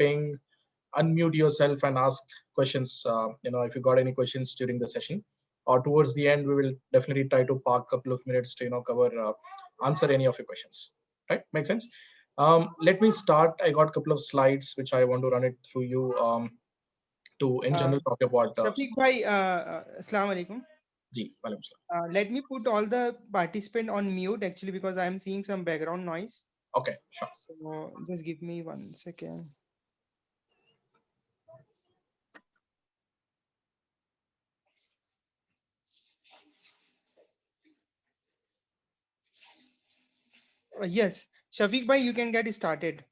ping, unmute yourself and ask questions. If you got any questions during the session, or towards the end, we will definitely try to park a couple of minutes to cover answer any of your questions. Right? Make sense? Let me start. I got a couple of slides which I want to run it through you to in general talk about. Shafeeq bhai, Assalamu alaikum. Ji, walaikum salam. Let me put all the participant on mute actually because I'm seeing some background noise. Okay, sure. So just give me 1 second. Yes, Shafeeq bhai, you can get started.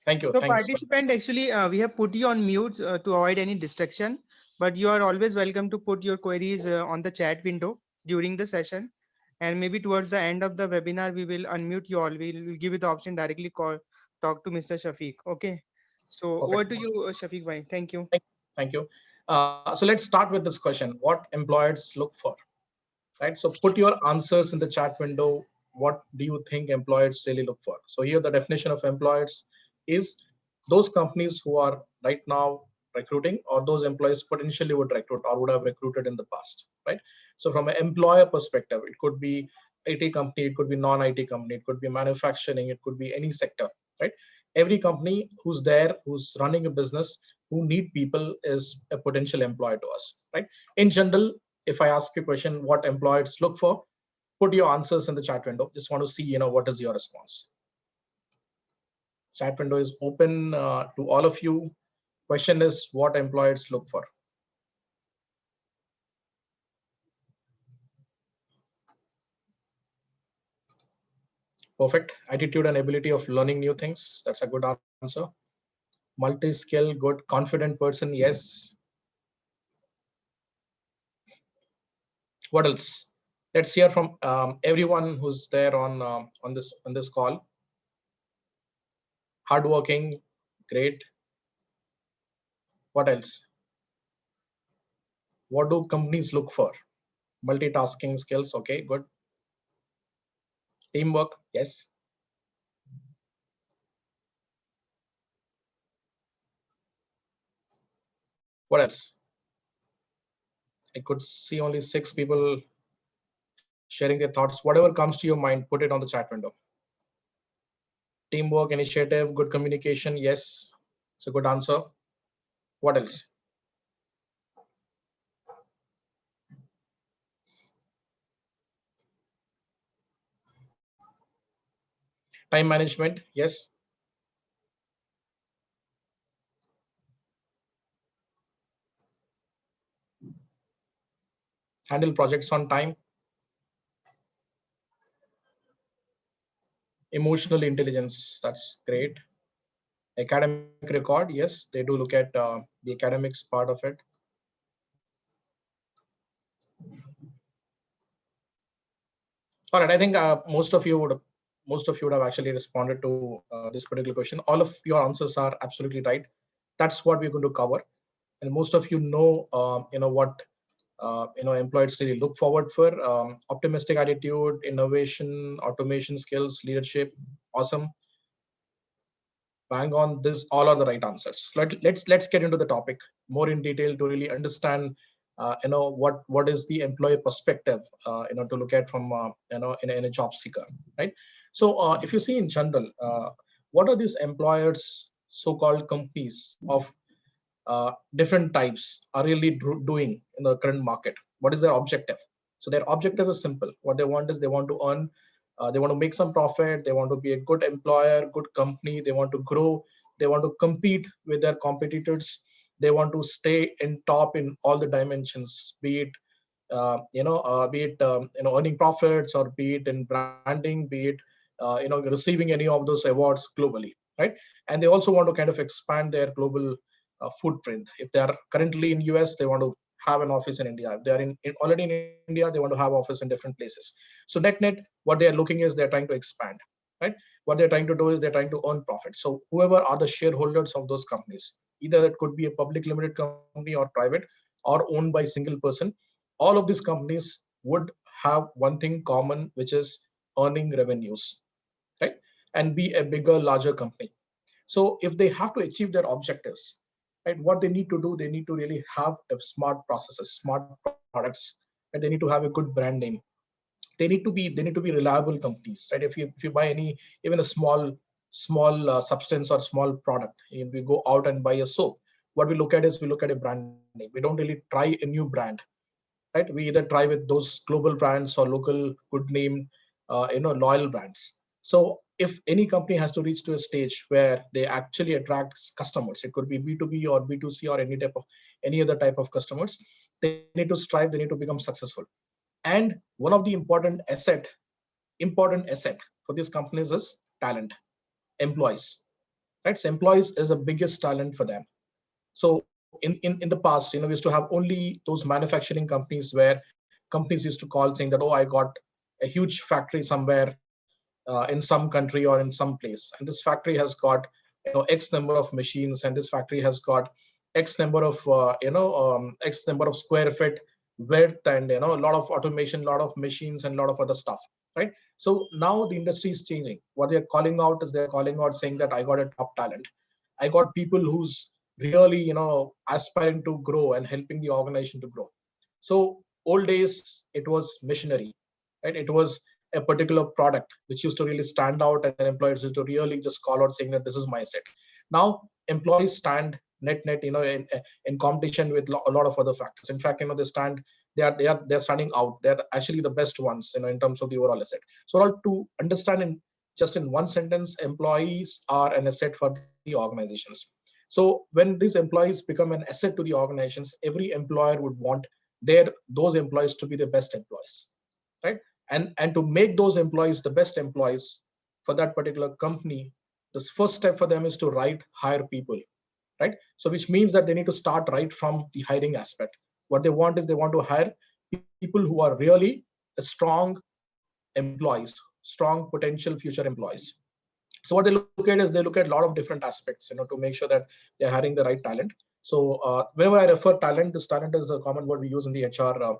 Thank you. So Thanks. participant, actually, we have put you on mute to avoid any distraction, but you are always welcome to put your queries on the chat window during the session. And maybe towards the end of the webinar, we will unmute you all. We'll give you the option directly talk to Mr. Shafeeq. Okay. So over Perfect. to you, Shafeeq bhai. Thank you. Thank you. So let's start with this question. What employers look for? Right? So put your answers in the chat window. What do you think employers really look for? So here the definition of employers is those companies who are right now recruiting, or those employees potentially would recruit or would have recruited in the past, right? So from an employer perspective, it could be IT company, it could be non-IT company, it could be manufacturing, it could be any sector, right? Every company who's there, who's running a business, who need people is a potential employer to us, right? In general, if I ask you a question, what employers look for, put your answers in the chat window. Just want to see, what is your response. Chat window is open to all of you. Question is what employers look for. Perfect. Attitude and ability of learning new things. That's a good answer. Multi-skill, good, confident person. Yes. What else? Let's hear from everyone who's there on this call. Hardworking, great. What else? What do companies look for? Multitasking skills. Okay, good. Teamwork. Yes. What else? I could see only 6 people sharing their thoughts. Whatever comes to your mind, put it on the chat window. Teamwork, initiative, good communication. Yes, it's a good answer. What else? Time management. Yes. Handle projects on time. Emotional intelligence. That's great. Academic record. Yes, they do look at the academics part of it. All right, I think most of you would have actually responded to this particular question. All of your answers are absolutely right. That's what we're going to cover, and most of you know what employees really look forward for. Optimistic attitude, innovation, automation skills, leadership. Awesome. Bang on. This all are the right answers. Let's get into the topic more in detail to really understand what is the employer perspective to look at from in a job seeker, right? So if you see in general, what are these employers, so-called companies of different types, are really doing in the current market? What is their objective? So their objective is simple. What they want is they want to earn, they want to make some profit, they want to be a good employer, good company, they want to grow, they want to compete with their competitors, they want to stay in top in all the dimensions, be it earning profits, or be it in branding, be it receiving any of those awards globally, right? And they also want to kind of expand their global footprint. If they are currently in US, they want to have an office in India. If they are already in India, they want to have office in different places. So net, what they are looking is they're trying to expand, right? What they're trying to do is they're trying to earn profit. So whoever are the shareholders of those companies, either it could be a public limited company or private, or owned by single person, all of these companies would have one thing common, which is earning revenues, right? And be a bigger, larger company. So if they have to achieve their objectives, right, what they need to do, they need to really have a smart processes, smart products, and they need to have a good brand name. They need to be reliable companies, right? If you buy any, even a small substance or small product, and we go out and buy a soap, what we look at is we look at a brand name. We don't really try a new brand, right? We either try with those global brands or local good name, loyal brands. So if any company has to reach to a stage where they actually attract customers, it could be B2B or B2C or any other type of customers, they need to strive, they need to become successful. And one of the important asset for these companies is talent, employees, right? So employees is the biggest talent for them. So in the past, we used to have only those manufacturing companies where companies used to call saying that, oh, I got a huge factory somewhere in some country or in some place, and this factory has got x number of machines, and this factory has got x number of x number of square feet width, and a lot of automation, a lot of machines, and a lot of other stuff, right? So now the industry is changing. What they're calling out is they're calling out saying that I got a top talent, I got people who's really aspiring to grow and helping the organization to grow. So old days it was missionary, right? It was a particular product which used to really stand out, and then employers used to really just call out saying that this is my set. Now employees stand net in competition with a lot of other factors. In fact, they stand, they're standing out. They're actually the best ones, in terms of the overall asset. So all to understand in just in one sentence, employees are an asset for the organizations. So when these employees become an asset to the organizations, every employer would want those employees to be the best employees, right? And to make those employees the best employees for that particular company, the first step for them is to hire people, right? So which means that they need to start right from the hiring aspect. What they want is they want to hire people who are really strong employees, strong potential future employees. So what they look at is they look at a lot of different aspects, to make sure that they're hiring the right talent. So whenever I refer talent, this talent is a common word we use in the HR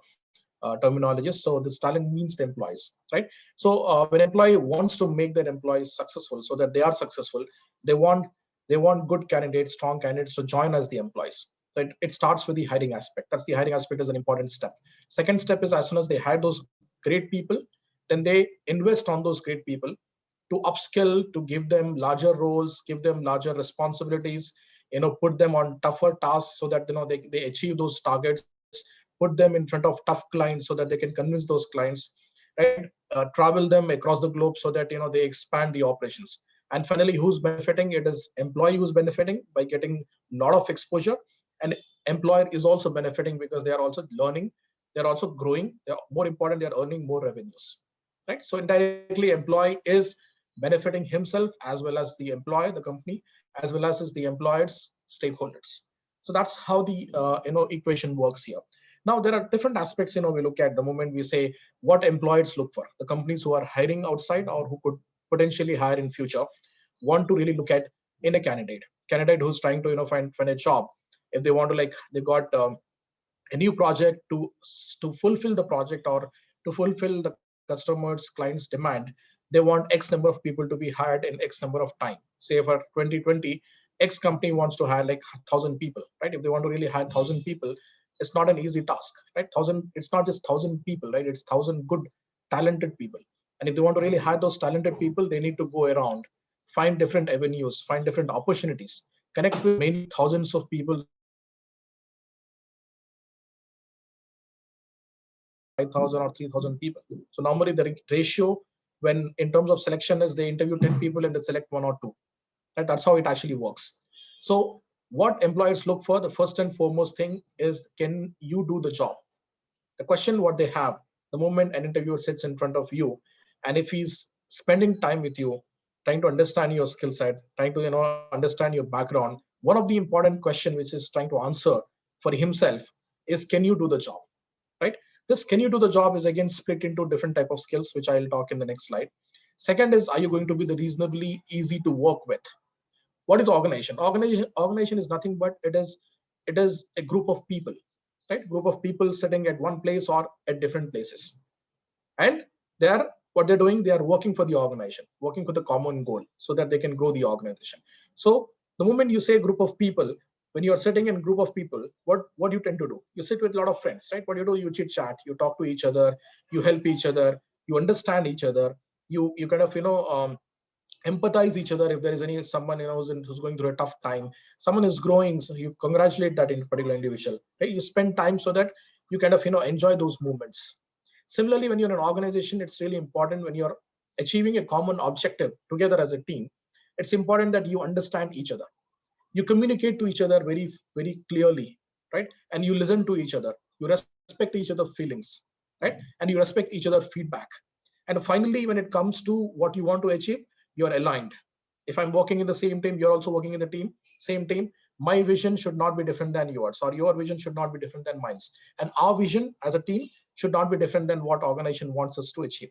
terminology. So this talent means the employees, right? So when employee wants to make their employees successful, so that they are successful, they want good candidates, strong candidates to join as the employees. So it starts with the hiring aspect. That's the hiring aspect is an important step. Second step is as soon as they hire those great people, then they invest on those great people to upskill, to give them larger roles, give them larger responsibilities, put them on tougher tasks so that they achieve those targets, put them in front of tough clients so that they can convince those clients, right? Travel them across the globe so that they expand the operations. And finally, who's benefiting? It is employee who's benefiting by getting a lot of exposure, and employer is also benefiting because they are also learning, they're also growing, they're more important, they're earning more revenues, right? So indirectly, employee is benefiting himself as well as the employer, the company, as well as the employer's stakeholders. So that's how the equation works here. Now there are different aspects we look at the moment we say what employers look for. The companies who are hiring outside or who could potentially hire in future want to really look at in a candidate who's trying to find a job. If they want to, like, they got a new project to fulfill the project or to fulfill the customers clients demand, they want x number of people to be hired in x number of time. Say for 2020, x company wants to hire like 1,000 people, right? If they want to really hire 1,000 people, it's not an easy task, right? 1,000, it's not just 1,000 people, right? It's 1,000 good talented people. And if they want to really hire those talented people, they need to go around, find different avenues, find different opportunities, connect with many thousands of people so that they can select maybe 5,000 or 3,000 people. So normally the ratio when in terms of selection is they interview 10 people and they select one or two. Right? That's how it actually works. So what employers look for, the first and foremost thing is, can you do the job? The question what they have the moment an interviewer sits in front of you, and if he's spending time with you, trying to understand your skill set, trying to understand your background, one of the important question which is trying to answer for himself is, can you do the job, right? This can you do the job is again split into different type of skills, which I'll talk in the next slide. Second is, are you going to be the reasonably easy to work with? What is organization is nothing but it is a group of people, right? Group of people sitting at one place or at different places, and they are What they're doing, they are working for the organization, working for the common goal so that they can grow the organization. So the moment you say group of people, when you're sitting in a group of people, what you tend to do, you sit with a lot of friends, right? What you do, you chit chat, you talk to each other, you help each other, you understand each other, you kind of empathize each other. If there is any someone who's going through a tough time, someone is growing, so you congratulate that in particular individual, right? You spend time so that you kind of enjoy those moments. Similarly, when you're in an organization, it's really important when you're achieving a common objective together as a team, it's important that you understand each other, you communicate to each other very clearly, right? And you listen to each other, you respect each other's feelings, right? And you respect each other feedback. And finally, when it comes to what you want to achieve, you're aligned. If I'm working in the same team, you're also working in the same team, my vision should not be different than yours, or your vision should not be different than mine, and our vision as a team should not be different than what organization wants us to achieve.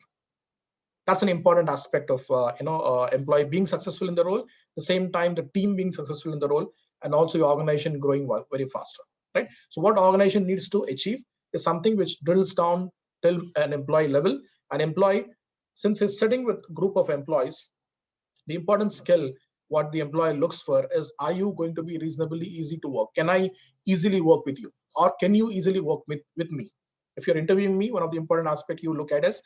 That's an important aspect of employee being successful in the role, the same time the team being successful in the role, and also your organization growing very faster, right? So what organization needs to achieve is something which drills down till an employee level. An employee, since he's sitting with group of employees, the important skill what the employer looks for is, are you going to be reasonably easy to work? Can I easily work with you, or can you easily work with me? If you're interviewing me, one of the important aspect you look at is,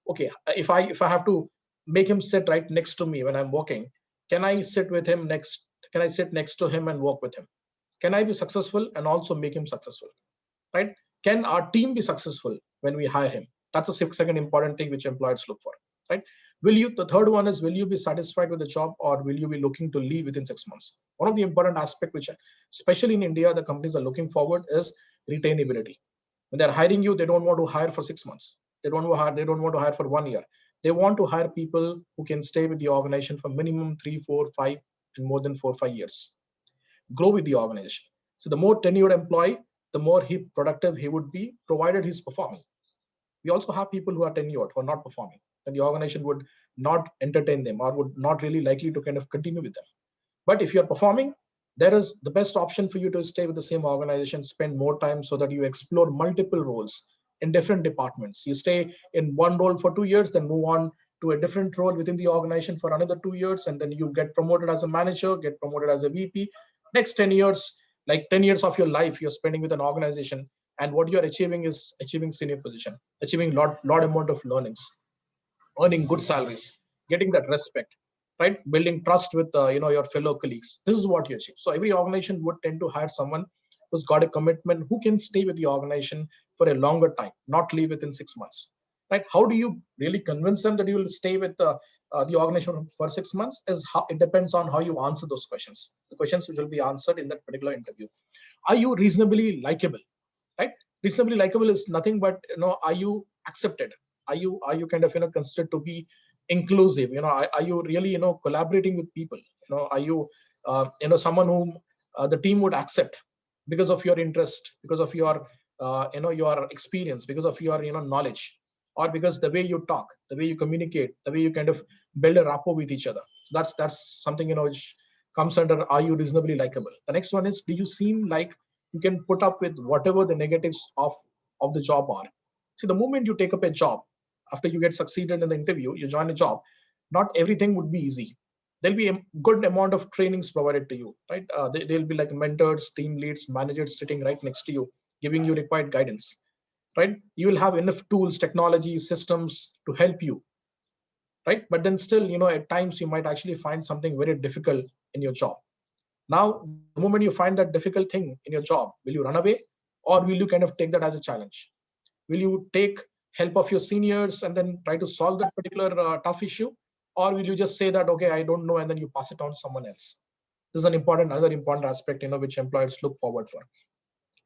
okay, if I have to make him sit right next to me when I'm working, can I sit with him next, can I sit next to him and work with him? Can I be successful and also make him successful, right? Can our team be successful when we hire him? That's the second important thing which employers look for, right? Will you, the third one is, will you be satisfied with the job, or will you be looking to leave within 6 months? One of the important aspect which, especially in India, the companies are looking forward is retainability. When they're hiring you, they don't want to hire for 6 months. They don't want to hire for 1 year. They want to hire people who can stay with the organization for minimum 3, 4, 5, and more than 4, 5 years. Grow with the organization. So the more tenured employee, the more productive he would be, provided he's performing. We also have people who are tenured, who are not performing, and the organization would not entertain them, or would not really likely to kind of continue with them. But if you're performing, there is the best option for you to stay with the same organization, spend more time so that you explore multiple roles in different departments. You stay in one role for 2 years, then move on to a different role within the organization for another 2 years, and then you get promoted as a manager, get promoted as a VP. Next 10 years, like 10 years of your life, you're spending with an organization, and what you're achieving is achieving senior position, achieving lot amount of learnings, earning good salaries, getting that respect, right? Building trust with your fellow colleagues. This is what you achieve. So every organization would tend to hire someone who's got a commitment, who can stay with the organization for a longer time, not leave within 6 months. Right? How do you really convince them that you will stay with the organization for 6 months? Is how it depends on how you answer those questions. The questions which will be answered in that particular interview. Are you reasonably likable? Right? Reasonably likable is nothing but, are you accepted? Are you kind of considered to be inclusive? Are you really collaborating with people? Are you someone whom the team would accept because of your interest, because of your experience, because of your knowledge, or because the way you talk, the way you communicate, the way you kind of build a rapport with each other. So that's something which comes under, are you reasonably likable? The next one is, do you seem like you can put up with whatever the negatives of the job are? See, the moment you take up a job, after you get succeeded in the interview, you join a job, not everything would be easy. There'll be a good amount of trainings provided to you, right? They'll be like mentors, team leads, managers sitting right next to you, giving you required guidance, right? You will have enough tools, technology, systems to help you, right? But then still, at times you might actually find something very difficult in your job. Now, the moment you find that difficult thing in your job, will you run away, or will you kind of take that as a challenge? Will you take help of your seniors and then try to solve that particular tough issue, or will you just say that, okay, I don't know, and then you pass it on to someone else? This is another important aspect, which employers look forward for,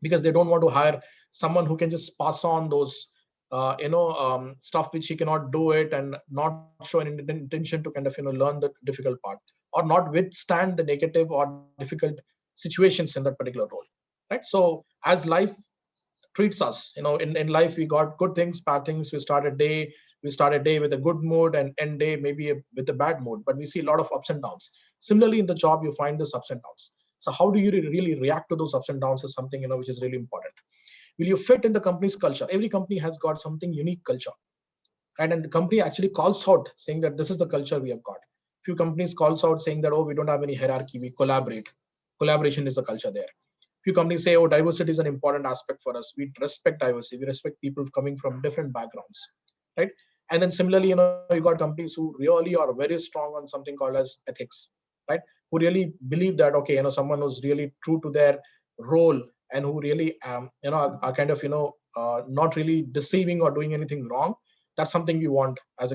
because they don't want to hire someone who can just pass on those stuff which he cannot do it, and not show an intention to kind of learn the difficult part, or not withstand the negative or difficult situations in that particular role, right? So as life treats us, in life, we got good things, bad things. We start a day with a good mood, and end day maybe with a bad mood, but we see a lot of ups and downs. Similarly, in the job, you find this ups and downs. So how do you really react to those ups and downs is something which is really important. Will you fit in the company's culture? Every company has got something unique culture. right? And the company actually calls out saying that this is the culture we have got. Few companies calls out saying that, oh, we don't have any hierarchy, we collaborate. Collaboration is the culture there. Few companies say, oh, diversity is an important aspect for us. We respect diversity. We respect people coming from different backgrounds, right? And then similarly, you got companies who really are very strong on something called as ethics, right? Who really believe that, okay, someone who's really true to their role and who really, are kind of, not really deceiving or doing anything wrong. That's something we want as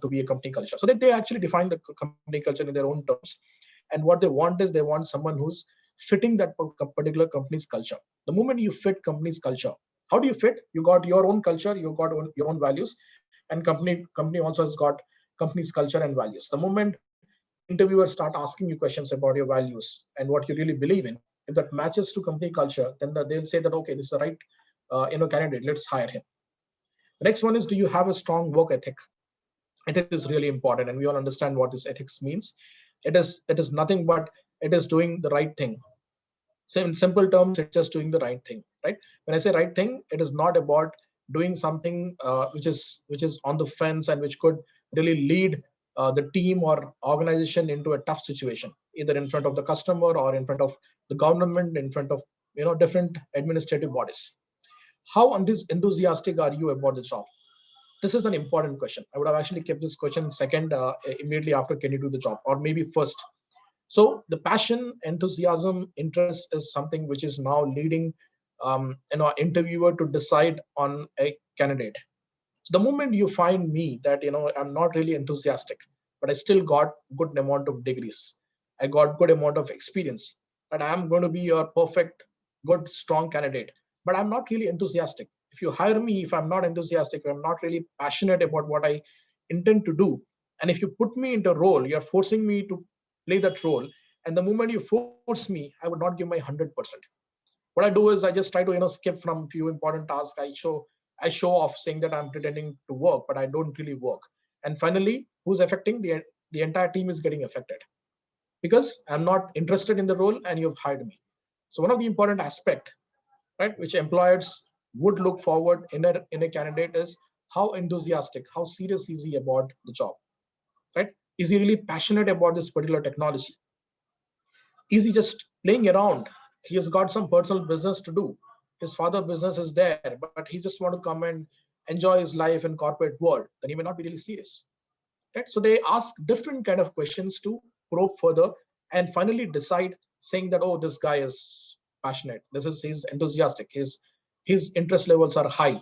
to be a company culture. So that they actually define the company culture in their own terms. And what they want is they want someone who's fitting that particular company's culture. The moment you fit company's culture, how do you fit? You got your own culture, you got your own values, and company also has got company's culture and values. The moment interviewers start asking you questions about your values and what you really believe in, if that matches to company culture, then they'll say that, okay, this is the right candidate, let's hire him. The next one is, do you have a strong work ethic? Ethics is really important, and we all understand what this ethics means. It is nothing but it is doing the right thing. So in simple terms, it's just doing the right thing, right? When I say right thing, it is not about doing something which is on the fence and which could really lead the team or organization into a tough situation, either in front of the customer or in front of the government, in front of different administrative bodies. How enthusiastic are you about the job? This is an important question. I would have actually kept this question second, immediately after can you do the job, or maybe first. So the passion, enthusiasm, interest is something which is now leading interviewer to decide on a candidate. So the moment you find me that I'm not really enthusiastic, but I still got good amount of degrees, I got good amount of experience, but I'm going to be a perfect, good, strong candidate, but I'm not really enthusiastic. If you hire me, if I'm not enthusiastic, if I'm not really passionate about what I intend to do, and if you put me into a role, you're forcing me to play that role, and the moment you force me, I would not give my 100%. What I do is I just try to skip from few important tasks. I show off saying that I'm pretending to work, but I don't really work. And finally, who's affecting? The entire team is getting affected because I'm not interested in the role and you've hired me. So one of the important aspect, right, which employers would look forward in a candidate is how enthusiastic, how serious is he about the job, right? Is he really passionate about this particular technology? Is he just playing around? He has got some personal business to do. His father business is there, but he just want to come and enjoy his life in corporate world. Then he may not be really serious, right? So they ask different kind of questions to probe further and finally decide, saying that, oh, this guy is passionate. He's enthusiastic. His interest levels are high,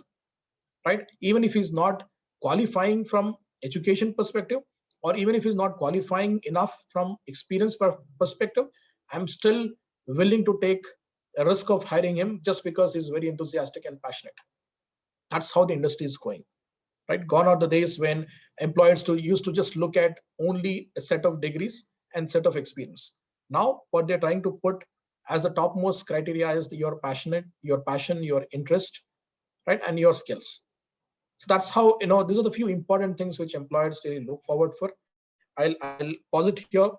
right? Even if he's not qualifying from education perspective, or even if he's not qualifying enough from experience perspective, I'm still willing to take a risk of hiring him just because he's very enthusiastic and passionate. That's how the industry is going, right? Gone are the days when employers used to just look at only a set of degrees and set of experience. Now what they're trying to put as the topmost criteria is your passion, your interest, right, and your skills. So that's how, these are the few important things which employers really look forward for. I'll pause it here.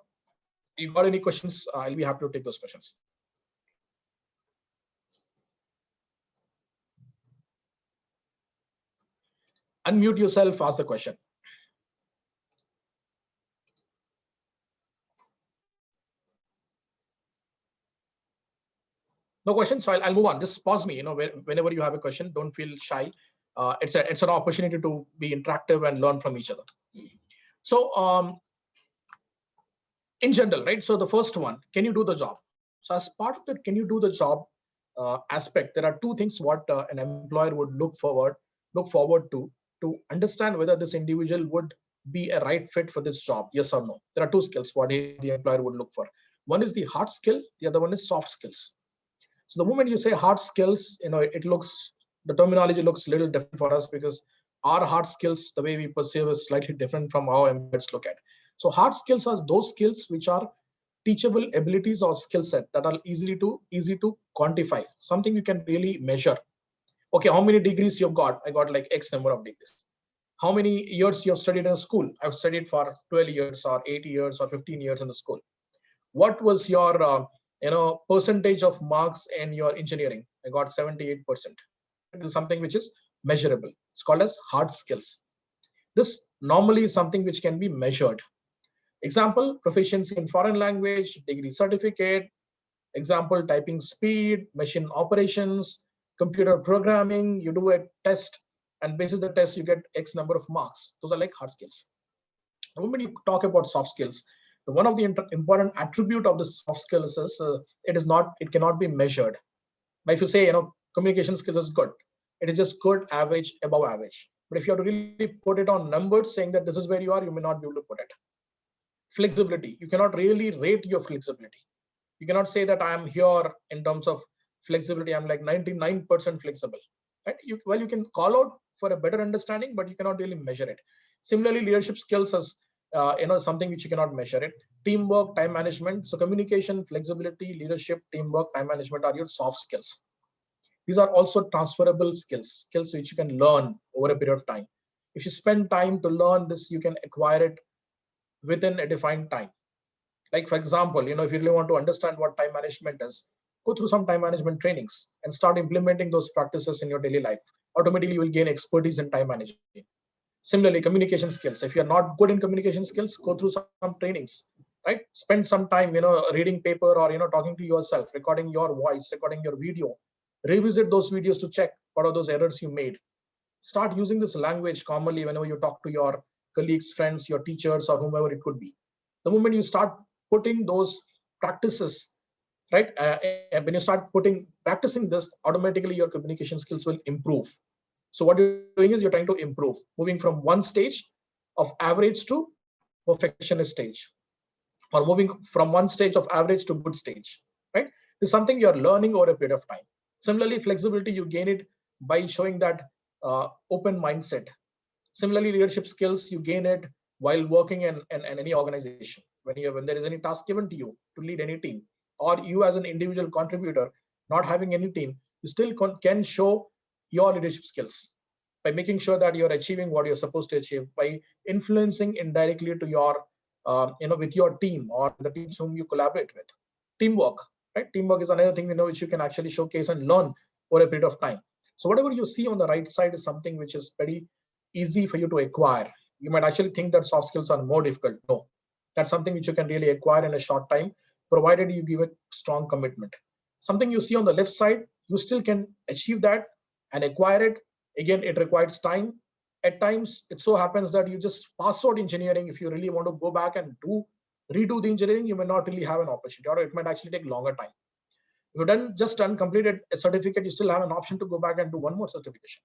You got any questions? I'll be happy to take those questions. Unmute yourself, ask the question. No question, so I'll move on. Just pause me, whenever you have a question, don't feel shy. It's an opportunity to be interactive and learn from each other. So in general, right? So the first one, can you do the job? So as part of the can you do the job aspect, there are two things what an employer would look forward to understand whether this individual would be a right fit for this job, yes or no. There are two skills what the employer would look for. One is the hard skill, the other one is soft skills. So the moment you say hard skills, the terminology looks a little different for us because our hard skills, the way we perceive, is slightly different from how employers look at. So hard skills are those skills which are teachable abilities or skill set that are easy to quantify, something you can really measure. Okay, how many degrees you've got? I got like X number of degrees. How many years you have studied in a school? I've studied for 12 years or 8 years or 15 years in the school. What was your percentage of marks in your engineering? I got 78%. This is something which is measurable. It's called as hard skills. This normally is something which can be measured. Example, proficiency in foreign language, degree certificate. Example, typing speed, machine operations, computer programming. You do a test, and basis the test, you get X number of marks. Those are like hard skills. When you talk about soft skills, one of the important attribute of the soft skills is it cannot be measured. Now, if you say, communication skills is good, it is just good, average, above average. But if you have to really put it on numbers, saying that this is where you are, you may not be able to put it. Flexibility, you cannot really rate your flexibility. You cannot say that I am here in terms of flexibility, I'm like 99% flexible, right? You can call out for a better understanding, but you cannot really measure it. Similarly, leadership skills as something which you cannot measure it. Teamwork, time management. So communication, flexibility, leadership, teamwork, time management are your soft skills. These are also transferable skills which you can learn over a period of time. If you spend time to learn this, you can acquire it within a defined time. Like, for example, if you really want to understand what time management is, go through some time management trainings and start implementing those practices in your daily life. Automatically, you will gain expertise in time managing. Similarly, communication skills. If you're not good in communication skills, go through some trainings, right? Spend some time, reading paper or, talking to yourself, recording your voice, recording your video. Revisit those videos to check what are those errors you made. Start using this language commonly whenever you talk to your colleagues, friends, your teachers, or whomever it could be. The moment you start putting those practices, right, when you start practicing this, automatically your communication skills will improve. So what you're doing is you're trying to improve, moving from one stage of average to perfectionist stage, or moving from one stage of average to good stage, right? This is something you're learning over a period of time. Similarly, flexibility, you gain it by showing that open mindset. Similarly, leadership skills, you gain it while working in any organization. When there is any task given to you to lead any team, or you as an individual contributor not having any team, you still can show your leadership skills by making sure that you're achieving what you're supposed to achieve, by influencing indirectly to your with your team or the teams whom you collaborate with. Teamwork, right? Teamwork is another thing which you can actually showcase and learn over a period of time. So whatever you see on the right side is something which is very easy for you to acquire. You might actually think that soft skills are more difficult. No, that's something which you can really acquire in a short time, provided you give it strong commitment. Something you see on the left side, you still can achieve that and acquire it. Again, it requires time. At times, it so happens that you just pass out engineering. If you really want to go back and redo the engineering, you may not really have an opportunity, or it might actually take longer time. If you've just completed a certificate, you still have an option to go back and do one more certification.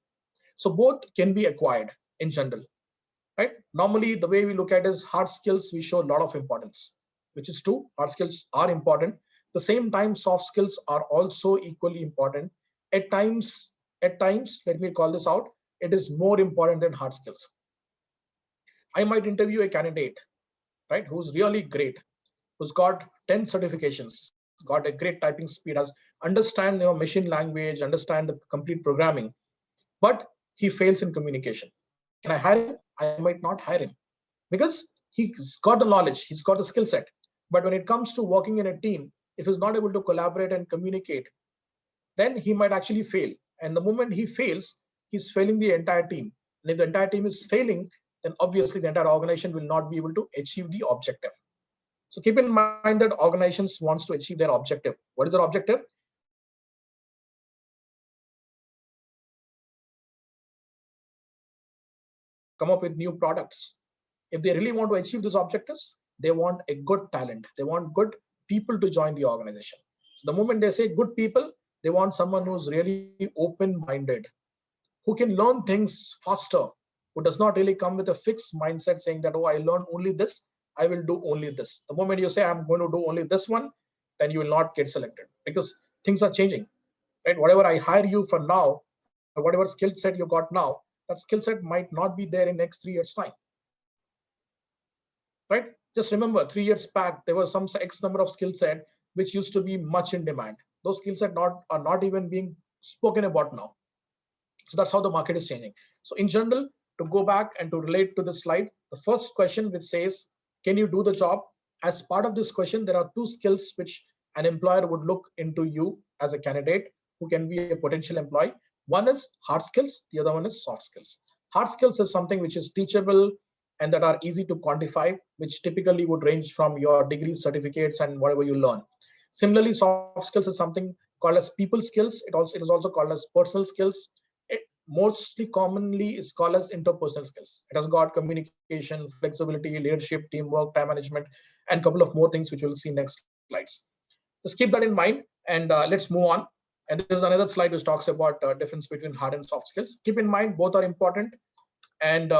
So both can be acquired in general, right? Normally, the way we look at is hard skills, we show a lot of importance, which is true. Hard skills are important. At the same time, soft skills are also equally important. At times, let me call this out, it is more important than hard skills. I might interview a candidate, right, who's really great, who's got 10 certifications, got a great typing speed, has understand machine language, understand the complete programming, but he fails in communication. Can I hire him? I might not hire him, because he's got the knowledge, he's got the skill set. But when it comes to working in a team, if he's not able to collaborate and communicate, then he might actually fail. And the moment he fails, he's failing the entire team. And if the entire team is failing, then obviously the entire organization will not be able to achieve the objective. So keep in mind that organizations wants to achieve their objective. What is their objective? They want to come up with new products. They want to come up with new services. They want to come up with new products. If they really want to achieve these objectives, they want a good talent. They want good people to join the organization. So the moment they say good people, they want someone who's really open-minded, who can learn things faster, who does not really come with a fixed mindset saying that, oh, I learn only this, I will do only this. The moment you say, I'm going to do only this one, then you will not get selected, because things are changing, right? Whatever I hire you for now, for whatever skill set you got now, that skill set might not be there in next 3 years time, right? Just remember, 3 years back, there was some X number of skill set which used to be much in demand. Those skill set are not even being spoken about now. So that's how the market is changing. So in general, to go back and to relate to the slide, the first question which says, can you do the job? As part of this question, there are two skills which an employer would look into you as a candidate who can be a potential employee. One is hard skills, the other one is soft skills. Hard skills is something which is teachable and that are easy to quantify, which typically would range from your degrees, certificates, and whatever you learn. Similarly, soft skills is something called as people skills. It is also called as personal skills. It mostly commonly is called as interpersonal skills. It has got communication, flexibility, leadership, teamwork, time management, and a couple of more things which we'll see next slides. Just keep that in mind, and let's move on. And there's another slide which talks about difference between hard and soft skills. Keep in mind both are important. And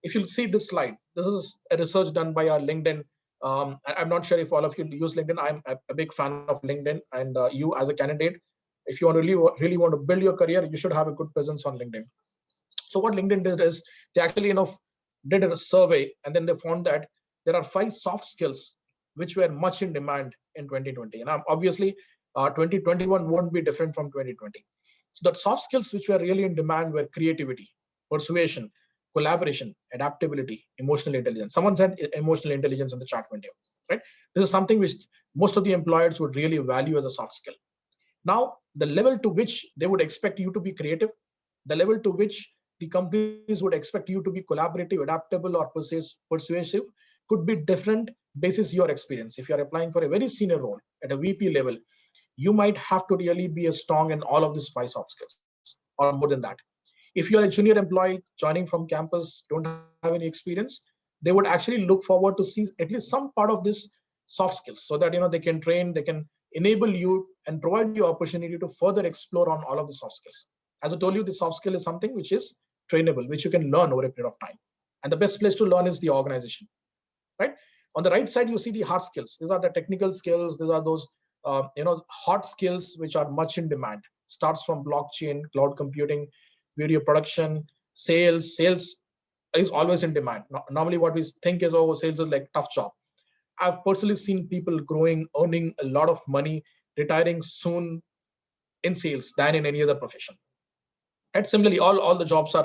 if you see this slide, this is a research done by our LinkedIn. I'm not sure if all of you use LinkedIn. I'm a big fan of LinkedIn, and you as a candidate, if you want to really want to build your career, you should have a good presence on LinkedIn. So what LinkedIn did is they actually did a survey, and then they found that there are 5 soft skills which were much in demand in 2020. And obviously, 2021 won't be different from 2020. So the soft skills which were really in demand were creativity, persuasion, collaboration, adaptability, emotional intelligence. Someone said emotional intelligence in the chat window, right? This is something which most of the employers would really value as a soft skill. Now, the level to which they would expect you to be creative, the level to which the companies would expect you to be collaborative, adaptable, or persuasive could be different basis your experience. If you're applying for a very senior role at a VP level, you might have to really be a strong in all of these 5 soft skills or more than that. If you're a junior employee joining from campus, don't have any experience, they would actually look forward to see at least some part of this soft skills, so that they can train, they can enable you and provide you opportunity to further explore on all of the soft skills. As I told you, the soft skill is something which is trainable, which you can learn over a period of time. And the best place to learn is the organization, right? On the right side, you see the hard skills. These are the technical skills. These are those hard skills which are much in demand. Starts from blockchain, cloud computing, video production, sales. Sales is always in demand. Normally, what we think is, oh, sales is like tough job. I've personally seen people growing, earning a lot of money, retiring soon in sales than in any other profession. And similarly, all the jobs are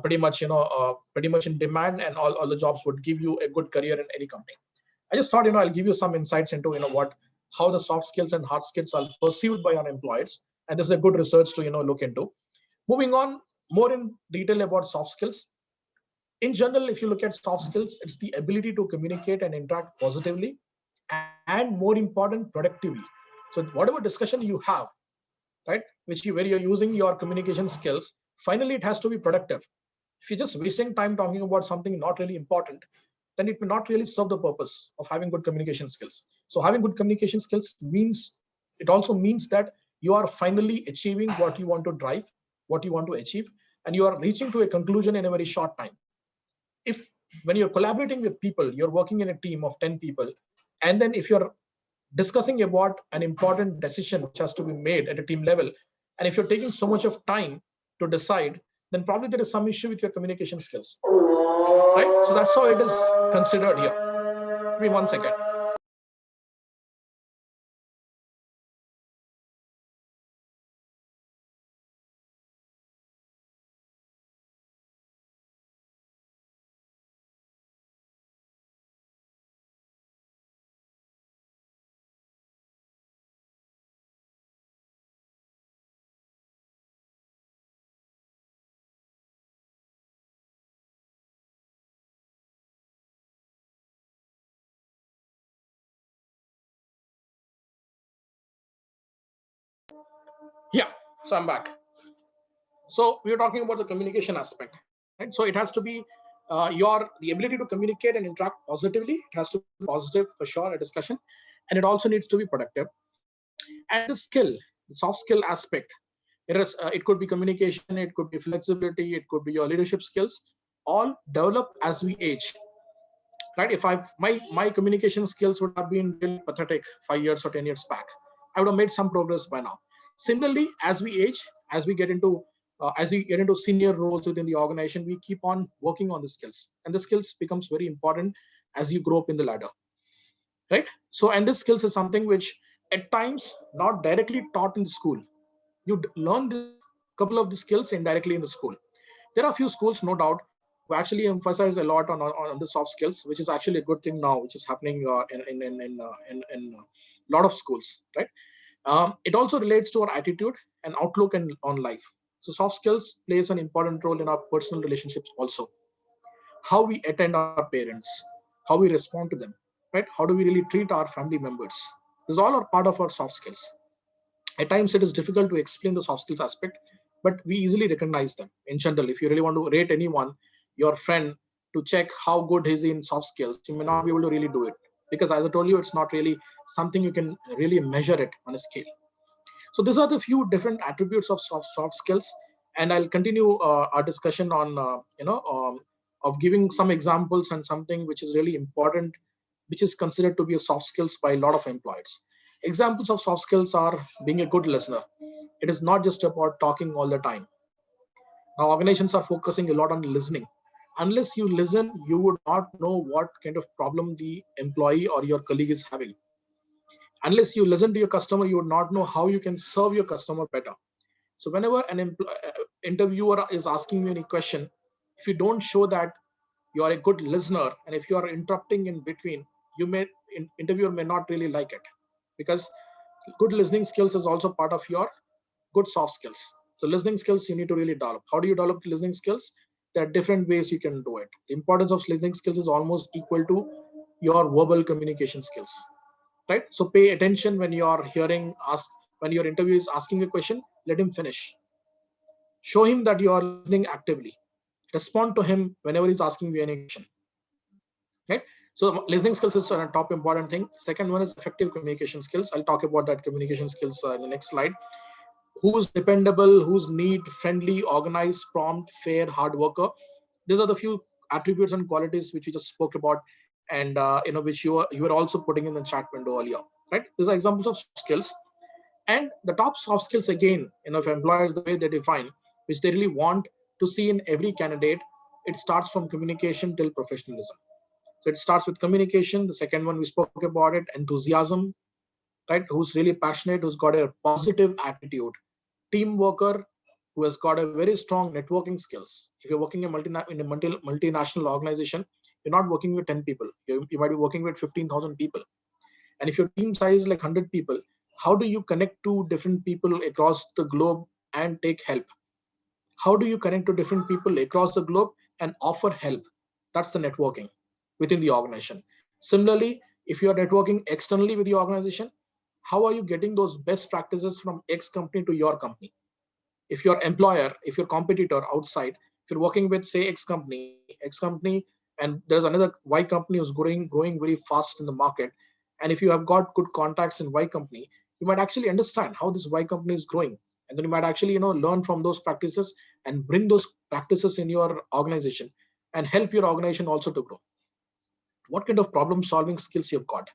pretty much in demand, and all the jobs would give you a good career in any company. I just thought I'll give you some insights into what how the soft skills and hard skills are perceived by our employers, and this is a good research to look into. Moving on more in detail about soft skills. In general, if you look at soft skills, it's the ability to communicate and interact positively, and more important, productively. So whatever discussion you have, right, where you're using your communication skills, finally it has to be productive. If you're just wasting time talking about something not really important, then it may not really serve the purpose of having good communication skills. So having good communication skills means, it also means that you are finally achieving what you want to drive, what you want to achieve, and you are reaching to a conclusion in a very short time. If when you're collaborating with people, you're working in a team of 10 people, and then if you're discussing about an important decision which has to be made at a team level, and if you're taking so much of time to decide, then probably there is some issue with your communication skills, right? So that's how it is considered here. Give me 1 second. Yeah, so I'm back. So we were talking about the communication aspect, right? So it has to be the ability to communicate and interact positively. It has to be positive for sure, a discussion, and it also needs to be productive. And the skill, the soft skill aspect, it could be communication, it could be flexibility, it could be your leadership skills, all develop as we age, right? If my communication skills would have been really pathetic 5 years or 10 years back, I would have made some progress by now. Similarly, as we age, as we get into senior roles within the organization, we keep on working on the skills, and the skills becomes very important as you grow up in the ladder, right? So, and this skills is something which at times not directly taught in the school. You learn this couple of the skills indirectly in the school. There are a few schools, no doubt, who actually emphasize a lot on the soft skills, which is actually a good thing now, which is happening in a lot of schools, right? It also relates to our attitude and outlook on life. So soft skills plays an important role in our personal relationships also. How we attend our parents, how we respond to them, right? How do we really treat our family members? These all are part of our soft skills. At times it is difficult to explain the soft skills aspect, but we easily recognize them. In general, if you really want to rate anyone, your friend, to check how good is he in soft skills, you may not be able to really do it, because as I told you, it's not really something you can really measure it on a scale. So these are the few different attributes of soft skills, and I'll continue our discussion on of giving some examples and something which is really important, which is considered to be a soft skills by a lot of employees. Examples of soft skills are being a good listener. It is not just about talking all the time. Now organizations are focusing a lot on listening. Unless you listen, you would not know what kind of problem the employee or your colleague is having. Unless you listen to your customer, you would not know how you can serve your customer better. So whenever an interviewer is asking you any question, if you don't show that you are a good listener, and if you are interrupting in between, you may interviewer may not really like it, because good listening skills is also part of your good soft skills. So listening skills you need to really develop. How do you develop listening skills? There are different ways you can do it. The importance of listening skills is almost equal to your verbal communication skills, right? So pay attention when you are hearing ask when your interview is asking a question, let him finish. Show him that you are listening actively. Respond to him whenever he's asking you any question. Right? So listening skills is a top important thing. Second one is effective communication skills. I'll talk about that communication skills in the next slide. Who's dependable, who's neat, friendly, organized, prompt, fair, hard worker. These are the few attributes and qualities which we just spoke about, and which you were also putting in the chat window earlier. Right? These are examples of soft skills. And the top soft skills again, if employers the way they define, which they really want to see in every candidate, it starts from communication till professionalism. So it starts with communication. The second one we spoke about it, enthusiasm, right? Who's really passionate, who's got a positive attitude, team worker, who has got a very strong networking skills. If you're working in a multinational organization, you're not working with 10 people. You might be working with 15,000 people. And if your team size is like 100 people, how do you connect to different people across the globe and take help? How do you connect to different people across the globe and offer help? That's the networking within the organization. Similarly, if you are networking externally with the organization, how are you getting those best practices from X company to your company? If your employer, if your competitor outside, if you're working with say X company, and there's another Y company who's growing very fast in the market, and if you have got good contacts in Y company, you might actually understand how this Y company is growing, and then you might actually learn from those practices and bring those practices in your organization and help your organization also to grow. What kind of problem solving skills you've got,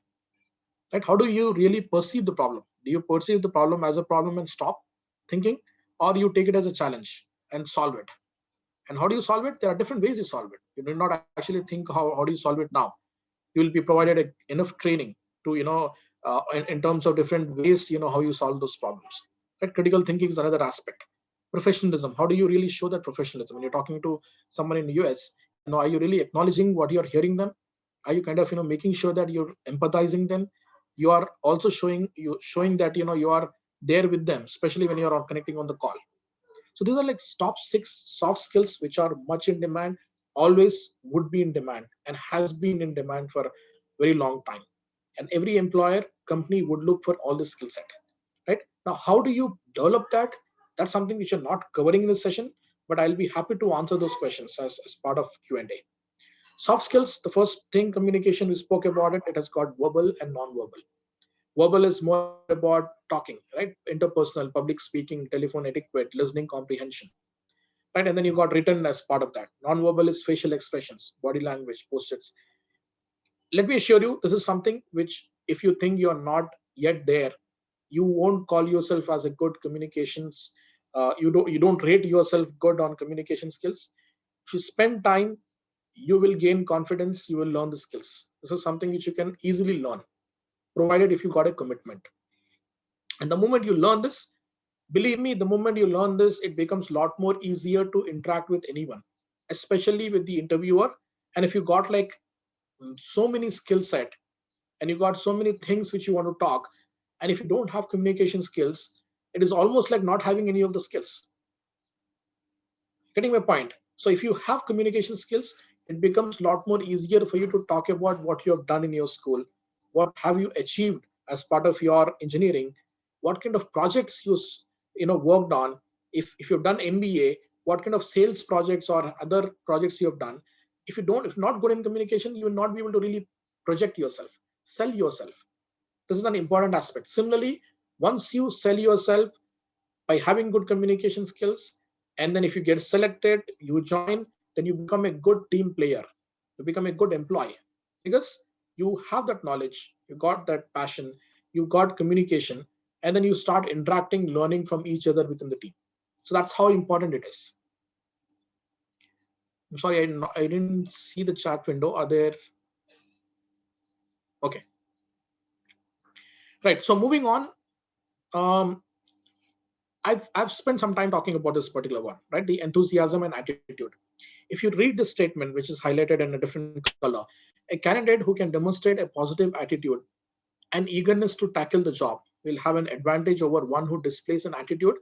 right? How do you really perceive the problem? Do you perceive the problem as a problem and stop thinking, or you take it as a challenge and solve it? And how do you solve it? There are different ways you solve it. You do not actually think how do you solve it now. You will be provided enough training to in terms of different ways, how you solve those problems. Right? Critical thinking is another aspect. Professionalism, how do you really show that professionalism when you're talking to someone in the US? Are you really acknowledging what you're hearing them? Are you kind of making sure that you're empathizing them? You are also showing that you are there with them, especially when you're connecting on the call. So these are like top 6 soft skills which are much in demand, always would be in demand, and has been in demand for a very long time. And every employer company would look for all this skill set. Right? Now, how do you develop that? That's something which you're not covering in this session, but I'll be happy to answer those questions as part of Q&A. Soft skills, the first thing, communication, we spoke about it. It has got verbal and non-verbal. Verbal is more about talking, right? Interpersonal, public speaking, telephone etiquette, listening comprehension, right? And then you got written as part of that. Non-verbal is facial expressions, body language, post-its. Let me assure you, this is something which, if you think you're not yet there, you won't call yourself as a good communications. You don't rate yourself good on communication skills. If you spend time, you will gain confidence. You will learn the skills. This is something which you can easily learn, provided if you got a commitment. And the moment you learn this, believe me, the moment you learn this, it becomes a lot more easier to interact with anyone, especially with the interviewer. And if you got like so many skill set, and you got so many things which you want to talk, and if you don't have communication skills, it is almost like not having any of the skills. Getting my point? So if you have communication skills, it becomes a lot more easier for you to talk about what you have done in your school, what have you achieved as part of your engineering, what kind of projects worked on. If you've done MBA, what kind of sales projects or other projects you have done. If not good in communication, you will not be able to really project yourself, sell yourself. This is an important aspect. Similarly, once you sell yourself by having good communication skills, and then if you get selected, you join, then you become a good team player, you become a good employee, because you have that knowledge, you got that passion, you got communication, and then you start interacting, learning from each other within the team. So that's how important it is. I'm sorry, I didn't see the chat window. Are there? Okay, right. So moving on, um, I've spent some time talking about this particular one, right? The enthusiasm and attitude. If you read this statement, which is highlighted in a different color, a candidate who can demonstrate a positive attitude and eagerness to tackle the job will have an advantage over one who displays an attitude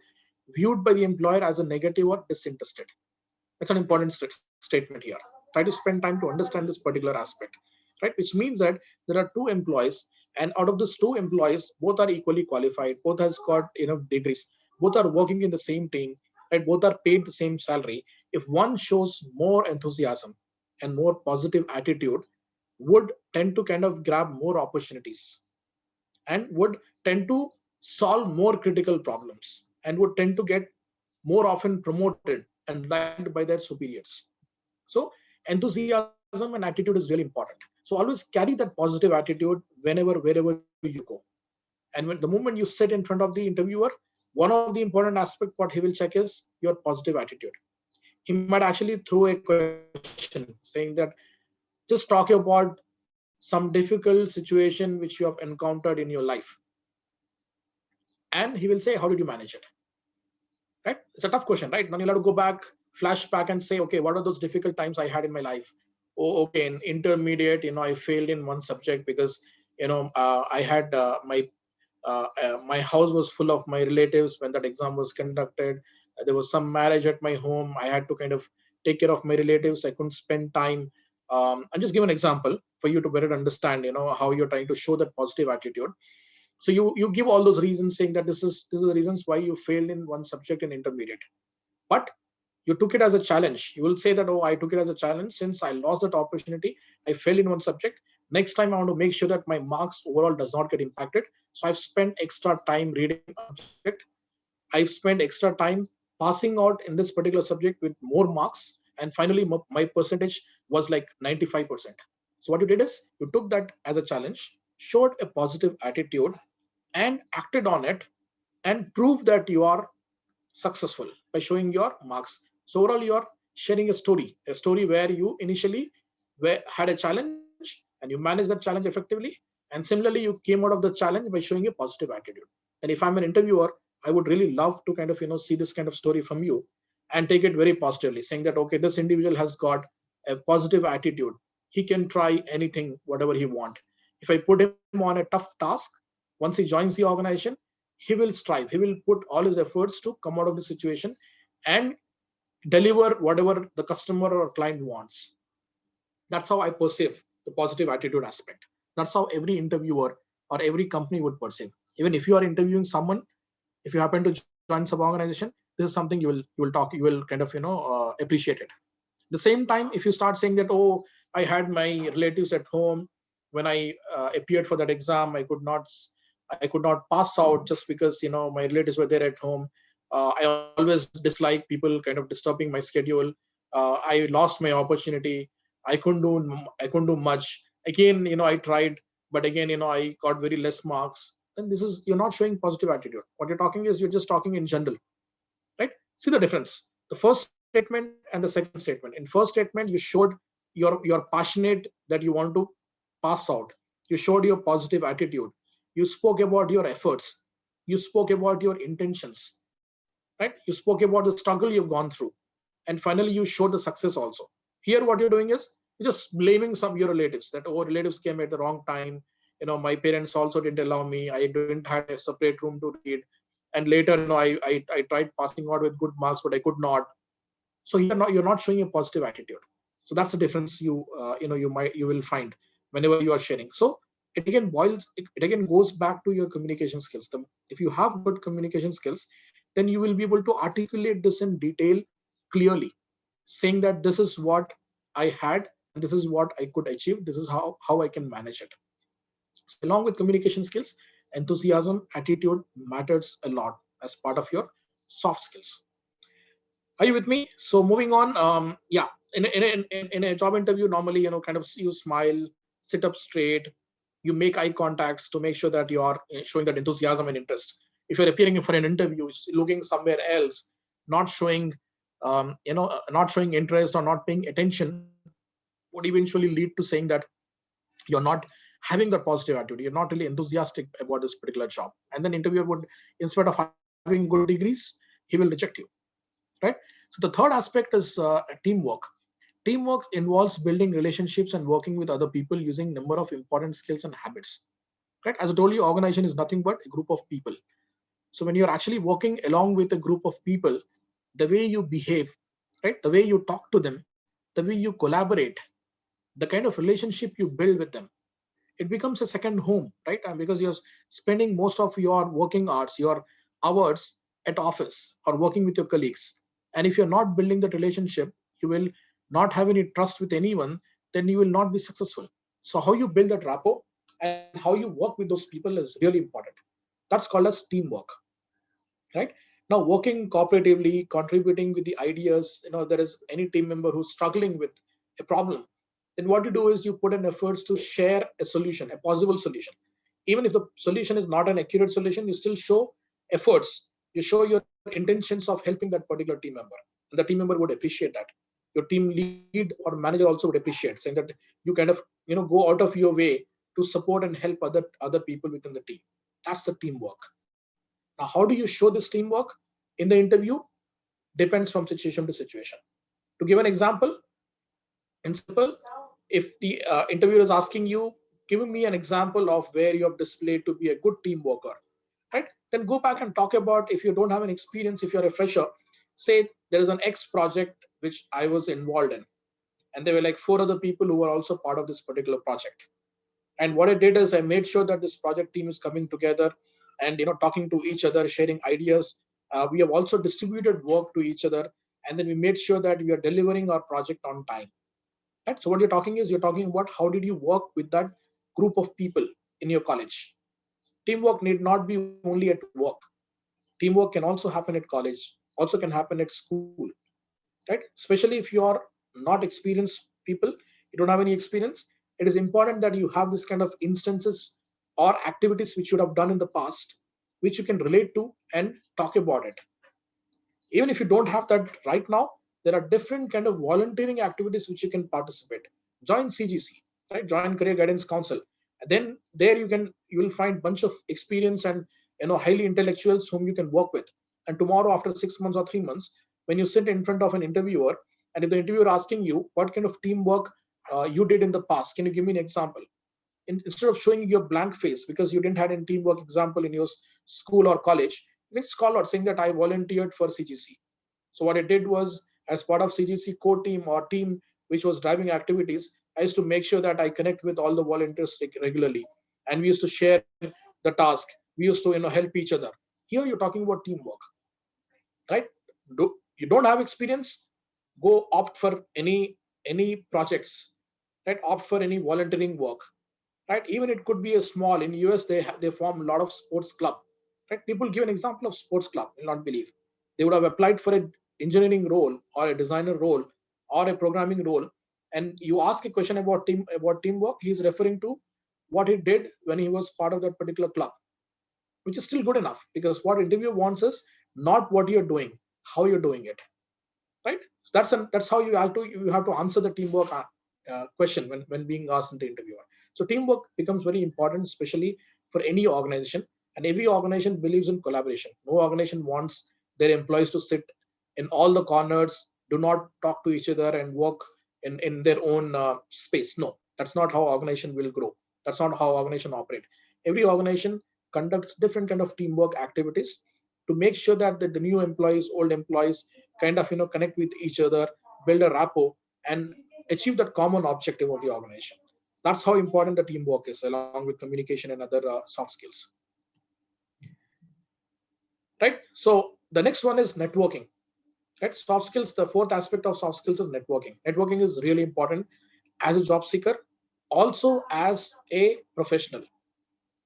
viewed by the employer as a negative or disinterested. That's an important statement here. Try to spend time to understand this particular aspect, right? Which means that there are two employees, and out of these two employees, both are equally qualified, both has got enough degrees, both are working in the same team, right? Both are paid the same salary. If one shows more enthusiasm and more positive attitude, would tend to kind of grab more opportunities and would tend to solve more critical problems and would tend to get more often promoted and liked by their superiors. So enthusiasm and attitude is really important. So always carry that positive attitude wherever you go. And when the moment you sit in front of the interviewer, one of the important aspect what he will check is your positive attitude. He might actually throw a question saying that just talk about some difficult situation which you have encountered in your life, and he will say, how did you manage it? Right? It's a tough question, right? Then you'll have to go back, flashback, and say, okay, what are those difficult times I had in my life? Oh, okay, in intermediate, I failed in one subject because I had my house was full of my relatives when that exam was conducted. There was some marriage at my home. I had to kind of take care of my relatives. I couldn't spend time. And just give an example for you to better understand, how you're trying to show that positive attitude. So you give all those reasons saying that this is the reasons why you failed in one subject in intermediate, but you took it as a challenge. You will say that, oh, I took it as a challenge since I lost that opportunity. I failed in one subject. Next time I want to make sure that my marks overall does not get impacted. So I've spent extra time reading a subject. I've spent extra time passing out in this particular subject with more marks. And finally, my percentage was like 95%. So what you did is you took that as a challenge, showed a positive attitude, and acted on it, and proved that you are successful by showing your marks. So overall, you are sharing a story where you initially had a challenge and you managed that challenge effectively. And similarly, you came out of the challenge by showing a positive attitude. And if I'm an interviewer, I would really love to kind of, see this kind of story from you and take it very positively, saying that, okay, this individual has got a positive attitude. He can try anything, whatever he want. If I put him on a tough task, once he joins the organization, he will strive. He will put all his efforts to come out of the situation and deliver whatever the customer or client wants. That's how I perceive the positive attitude aspect. That's how every interviewer or every company would perceive. Even if you are interviewing someone, if you happen to join some organization, this is something you will kind of appreciate it. At the same time, if you start saying that, oh, I had my relatives at home when I appeared for that exam, I could not pass out just because my relatives were there at home. I always dislike people kind of disturbing my schedule. I lost my opportunity. I couldn't do much. Again, I tried, but again, I got very less marks. Then this is, you're not showing positive attitude. What you're talking is, you're just talking in general, right? See the difference. The first statement and the second statement. In first statement, you showed you're passionate that you want to pass out. You showed your positive attitude. You spoke about your efforts. You spoke about your intentions, right? You spoke about the struggle you've gone through, and finally you showed the success also. Here what you're doing is you're just blaming some of your relatives, that, oh, relatives came at the wrong time. My parents also didn't allow me. I didn't had a separate room to read, and later I tried passing out with good marks, but I could not. So here not, you're not showing a positive attitude. So that's the difference you will find whenever you are sharing. So it again goes back to your communication skills. If you have good communication skills, then you will be able to articulate this in detail clearly, saying that this is what I had and this is what I could achieve, this is how I can manage it. So along with communication skills, enthusiasm, attitude matters a lot as part of your soft skills. Are you with me? So moving on, yeah, in a job interview, normally, kind of you smile, sit up straight, you make eye contacts to make sure that you are showing that enthusiasm and interest. If you're appearing for an interview, looking somewhere else, not showing, not showing interest or not paying attention, would eventually lead to saying that you're not having that positive attitude. You're not really enthusiastic about this particular job, and then interviewer would, instead of having good degrees, he will reject you, right? So the third aspect is teamwork. Teamwork involves building relationships and working with other people using number of important skills and habits, right? As I told you, organization is nothing but a group of people. So when you're actually working along with a group of people, the way you behave, right, the way you talk to them, the way you collaborate, the kind of relationship you build with them, it becomes a second home, right? And because you're spending most of your working hours, your hours at office or working with your colleagues, and if you're not building that relationship, you will not have any trust with anyone, then you will not be successful. So how you build that rapport and how you work with those people is really important. That's called as teamwork, right? Now working cooperatively, contributing with the ideas, there is any team member who's struggling with a problem, then what you do is you put in efforts to share a solution, a possible solution. Even if the solution is not an accurate solution, you still show efforts, you show your intentions of helping that particular team member, and the team member would appreciate that. Your team lead or manager also would appreciate, saying that you kind of go out of your way to support and help other people within the team. That's the teamwork. Now how do you show this teamwork in the interview? Depends from situation to situation. To give an example, in simple, if the interviewer is asking you, give me an example of where you have displayed to be a good team worker, right? Then go back and talk about, if you don't have an experience, if you're a fresher, say there is an X project which I was involved in, and there were like four other people who were also part of this particular project. And what I did is I made sure that this project team is coming together and talking to each other, sharing ideas. We have also distributed work to each other, and then we made sure that we are delivering our project on time. Right? So what you're talking is, you're talking about how did you work with that group of people in your college. Teamwork need not be only at work. Teamwork can also happen at college, also can happen at school, right? Especially if you are not experienced people, you don't have any experience, it is important that you have this kind of instances or activities which you would have done in the past, which you can relate to and talk about it. Even if you don't have that right now, there are different kind of volunteering activities which you can participate. Join CGC, right? Join Career Guidance Council. Then there you will find bunch of experience and highly intellectuals whom you can work with. And tomorrow, after 6 months or 3 months, when you sit in front of an interviewer, and if the interviewer asking you what kind of teamwork you did in the past, can you give me an example? Instead of showing your blank face because you didn't have any teamwork example in your school or college, you can just call out saying that I volunteered for CGC. So what I did was, as part of CGC core team or team which was driving activities, I used to make sure that I connect with all the volunteers regularly, and we used to share the task. We used to help each other. Here you're talking about teamwork, right? You don't have experience, go opt for any projects, right? Opt for any volunteering work, right? Even it could be a small. In US they form a lot of sports club, right? People give an example of sports club, will not believe. They would have applied for a engineering role or a designer role or a programming role, and you ask a question about teamwork, he is referring to what he did when he was part of that particular club, which is still good enough, because what interview wants is not what you're doing, how you're doing it, right? So that's how you have to answer the teamwork question when being asked in the interviewer. So teamwork becomes very important, especially for any organization, and every organization believes in collaboration. No organization wants their employees to sit in all the corners, do not talk to each other and work in their own space. No, that's not how organization will grow. That's not how organization operate. Every organization conducts different kind of teamwork activities, to make sure that the new employees, old employees kind of connect with each other, build a rapport, and achieve that common objective of the organization. That's how important the teamwork is, along with communication and other soft skills. Right. So the next one is networking. Right. Soft skills. The fourth aspect of soft skills is networking. Networking is really important as a job seeker, also as a professional.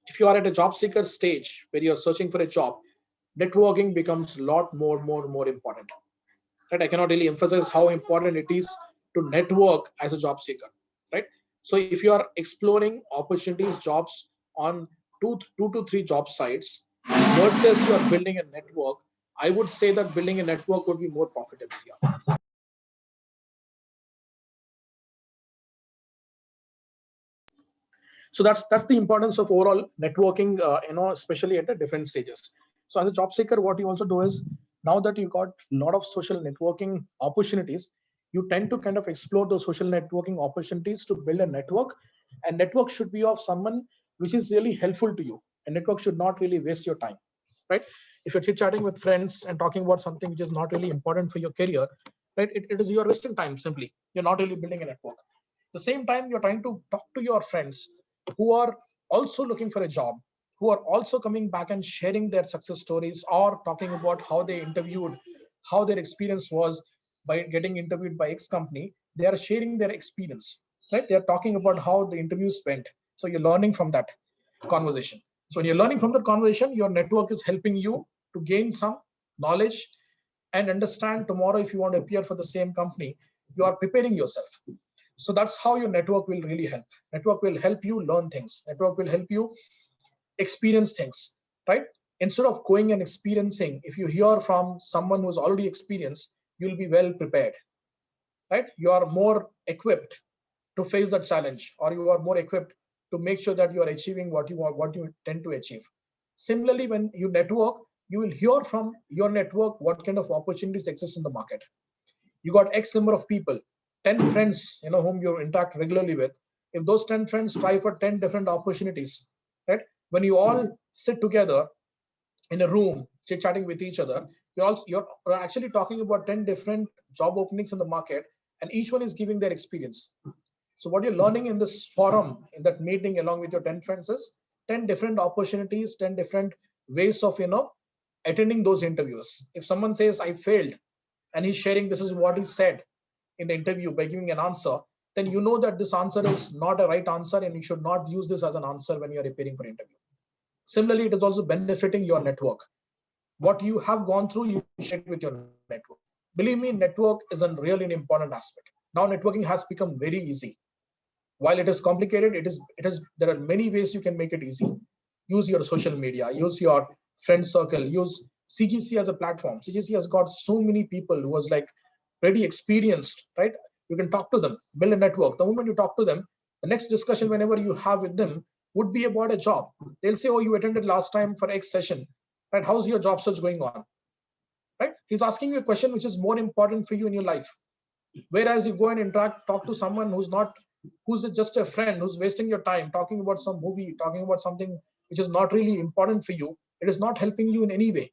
If you are at a job seeker stage where you're searching for a job, networking becomes a lot more important. Right. I cannot really emphasize how important it is to network as a job seeker. Right. So if you are exploring opportunities, jobs on two to three job sites versus you are building a network, I would say that building a network would be more profitable here. So that's the importance of overall networking, especially at the different stages. So as a job seeker, what you also do is, now that you got a lot of social networking opportunities, you tend to kind of explore those social networking opportunities to build a network. And network should be of someone which is really helpful to you. A network should not really waste your time, right? If you're chit chatting with friends and talking about something which is not really important for your career, right, it is, you are wasting time. Simply, you're not really building a network. The same time, you're trying to talk to your friends who are also looking for a job, who are also coming back and sharing their success stories, or talking about how they interviewed, how their experience was by getting interviewed by X company. They are sharing their experience, right? They are talking about how the interviews went. So you're learning from that conversation. So when you're learning from that conversation, your network is helping you to gain some knowledge and understand tomorrow if you want to appear for the same company, you are preparing yourself. So that's how your network will really help. Network will help you learn things. Network will help you experience things, right? Instead of going and experiencing, if you hear from someone who's already experienced, you'll be well prepared, right? You are more equipped to face that challenge, or you are more equipped to make sure that you are achieving what you want, what you tend to achieve. Similarly, when you network, you will hear from your network what kind of opportunities exist in the market. You got X number of people, 10 friends, whom you interact regularly with. If those 10 friends try for 10 different opportunities, right? When you all sit together in a room, chit-chatting with each other, you're actually talking about 10 different job openings in the market, and each one is giving their experience. So what you're learning in this forum, in that meeting along with your 10 friends, is 10 different opportunities, 10 different ways of attending those interviews. If someone says I failed, and he's sharing this is what he said in the interview by giving an answer, then you know that this answer is not a right answer, and you should not use this as an answer when you're preparing for interview. Similarly, it is also benefiting your network. What you have gone through, you share it with your network. Believe me, network is a really an important aspect. Now networking has become very easy. While it is complicated, it is there are many ways you can make it easy. Use your social media, use your friend circle, use CGC as a platform. CGC has got so many people who was like pretty experienced, right? You can talk to them, build a network. The moment you talk to them, the next discussion whenever you have with them would be about a job. They'll say, oh, you attended last time for X session, right? How's your job search going on, right? He's asking you a question which is more important for you in your life. Whereas you go and interact, talk to someone who's just a friend, who's wasting your time talking about some movie, talking about something which is not really important for you. It is not helping you in any way,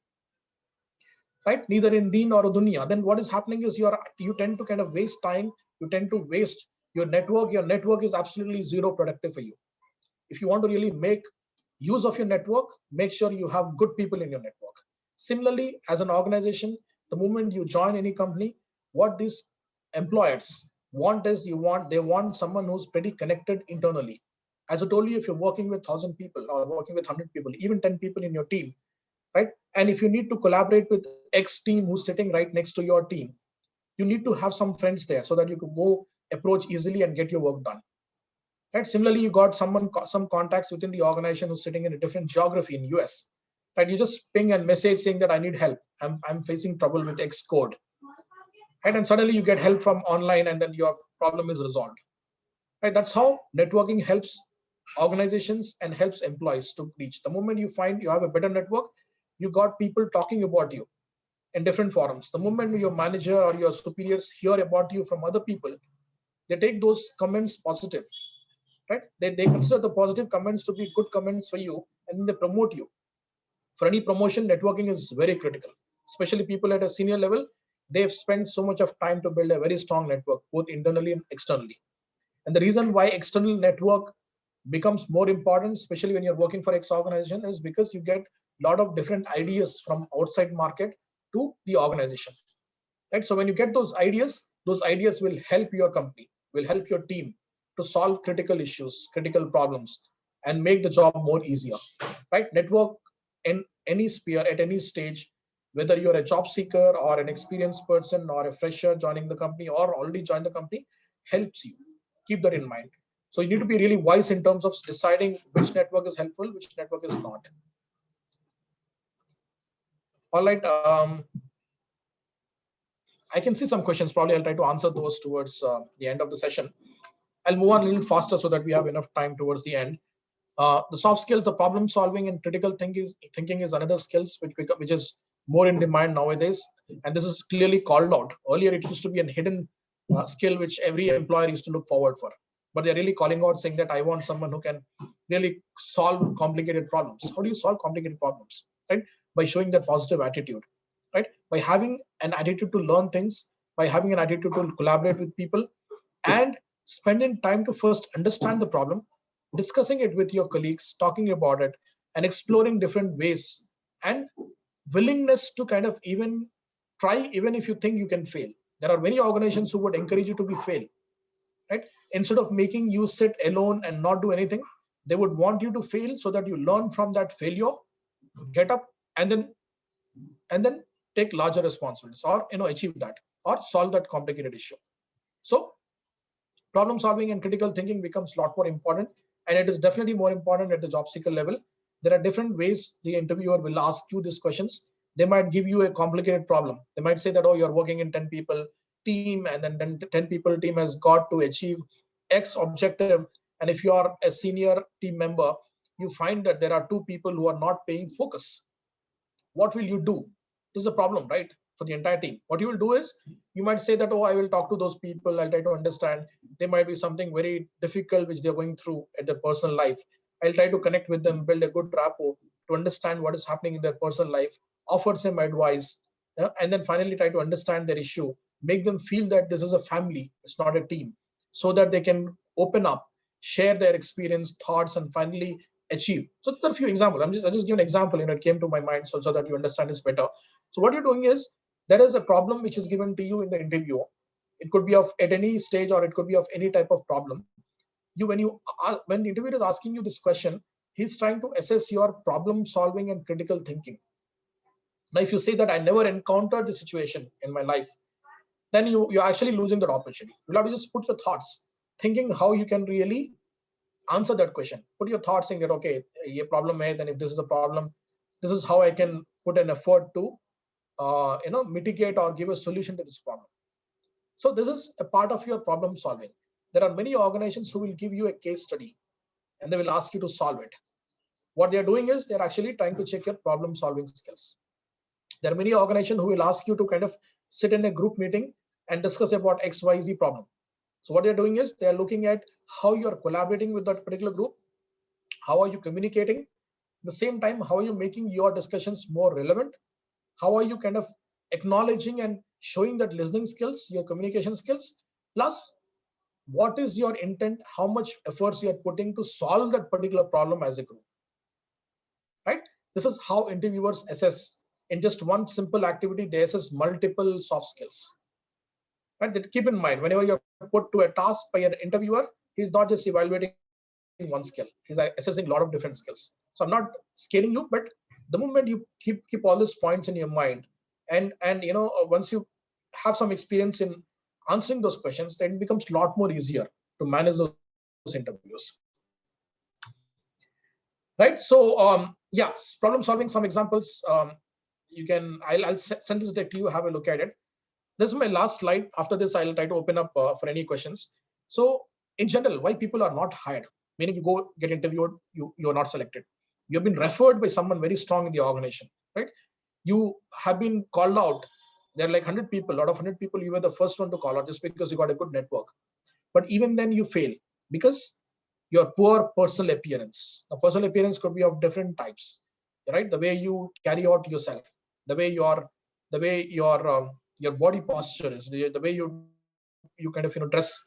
right? Neither in deen or dunya. Then what is happening is you tend to kind of waste time. You tend to waste your network. Your network is absolutely zero productive for you. If you want to really make use of your network, make sure you have good people in your network. Similarly, as an organization, the moment you join any company, what these employers want is they want someone who's pretty connected internally. As I told you, if you're working with 1,000 people or working with 100 people, even 10 people in your team, right? And if you need to collaborate with X team who's sitting right next to your team, you need to have some friends there so that you can go approach easily and get your work done. Right? Similarly, you got some contacts within the organization who's sitting in a different geography in US. Right? You just ping a message saying that I need help. I'm facing trouble with X code. Right? And suddenly you get help from online, and then your problem is resolved. Right? That's how networking helps organizations and helps employees to reach. The moment you find you have a better network, you got people talking about you in different forums. The moment your manager or your superiors hear about you from other people, they take those comments positive, right? They consider the positive comments to be good comments for you, and then they promote you. For any promotion, networking is very critical, especially people at a senior level. They've spent so much of time to build a very strong network, both internally and externally. And the reason why external network becomes more important, especially when you're working for X organization, is because you get a lot of different ideas from outside market to the organization. Right? So when you get those ideas will help your company, will help your team to solve critical issues, critical problems, and make the job more easier. Right? Network in any sphere at any stage, whether you're a job seeker or an experienced person or a fresher joining the company or already joined the company, helps you. Keep that in mind. So you need to be really wise in terms of deciding which network is helpful, which network is not. All right. I can see some questions. Probably I'll try to answer those towards the end of the session. I'll move on a little faster so that we have enough time towards the end. The soft skills, the problem solving and critical thinking is another skills which is more in demand nowadays. And this is clearly called out. Earlier, it used to be a hidden skill which every employer used to look forward for. But they're really calling out saying that I want someone who can really solve complicated problems. How do you solve complicated problems? Right? By showing that positive attitude, right? By having an attitude to learn things, by having an attitude to collaborate with people, and spending time to first understand the problem, discussing it with your colleagues, talking about it, and exploring different ways, and willingness to kind of even try, even if you think you can fail. There are many organizations who would encourage you to be fail, right? Instead of making you sit alone and not do anything, they would want you to fail so that you learn from that failure, get up, and then take larger responsibilities, or achieve that or solve that complicated issue. So problem solving and critical thinking becomes a lot more important, and it is definitely more important at the job seeker level. There are different ways the interviewer will ask you these questions. They might give you a complicated problem. They might say that, oh, you're working in 10 people team, and then 10 people team has got to achieve X objective. And if you are a senior team member, you find that there are two people who are not paying focus. What will you do? This is a problem, right? For the entire team. What you will do is you might say that, oh, I will talk to those people. I'll try to understand. There might be something very difficult which they're going through at their personal life. I'll try to connect with them, build a good rapport to understand what is happening in their personal life, offer some advice, and then finally try to understand their issue, make them feel that this is a family, it's not a team, so that they can open up, share their experience, thoughts, and finally achieve. So there are a few examples. I'll just give an example. It came to my mind so that you understand this better. So what you're doing is there is a problem which is given to you in the interview. It could be of at any stage, or it could be of any type of problem. When the interviewer is asking you this question, he's trying to assess your problem solving and critical thinking. Now, if you say that I never encountered this situation in my life, then you're actually losing that opportunity. You'll have to just put your thoughts, thinking how you can really answer that question. Put your thoughts in that, okay, a problem hai, then if this is the problem, this is how I can put an effort to mitigate or give a solution to this problem. So this is a part of your problem solving. There are many organizations who will give you a case study and they will ask you to solve it. What they're doing is they're actually trying to check your problem solving skills. There are many organizations who will ask you to kind of sit in a group meeting and discuss about XYZ problem. So what they're doing is they're looking at how you're collaborating with that particular group, how are you communicating, at the same time, how are you making your discussions more relevant, how are you kind of acknowledging and showing that listening skills, your communication skills, plus what is your intent, how much efforts you are putting to solve that particular problem as a group, right? This is how interviewers assess. In just one simple activity, they assess multiple soft skills, right? That keep in mind, whenever you're put to a task by an interviewer, he's not just evaluating one skill, he's assessing a lot of different skills. So I'm not scaring you, but the moment you keep all these points in your mind, and once you have some experience in answering those questions, then it becomes a lot more easier to manage those interviews, right? So problem solving, some examples. I'll send this deck to you, have a look at it. This is my last slide. After this, I'll try to open up for any questions. So in general, why people are not hired, meaning you go get interviewed, you're not selected, you've been referred by someone very strong in the organization, right? You have been called out. There are like 100 people, out of 100 people, you were the first one to call out just because you got a good network. But even then you fail because your poor personal appearance. The personal appearance could be of different types. right? The way you carry out yourself, the way your body posture is, the way you kind of dress,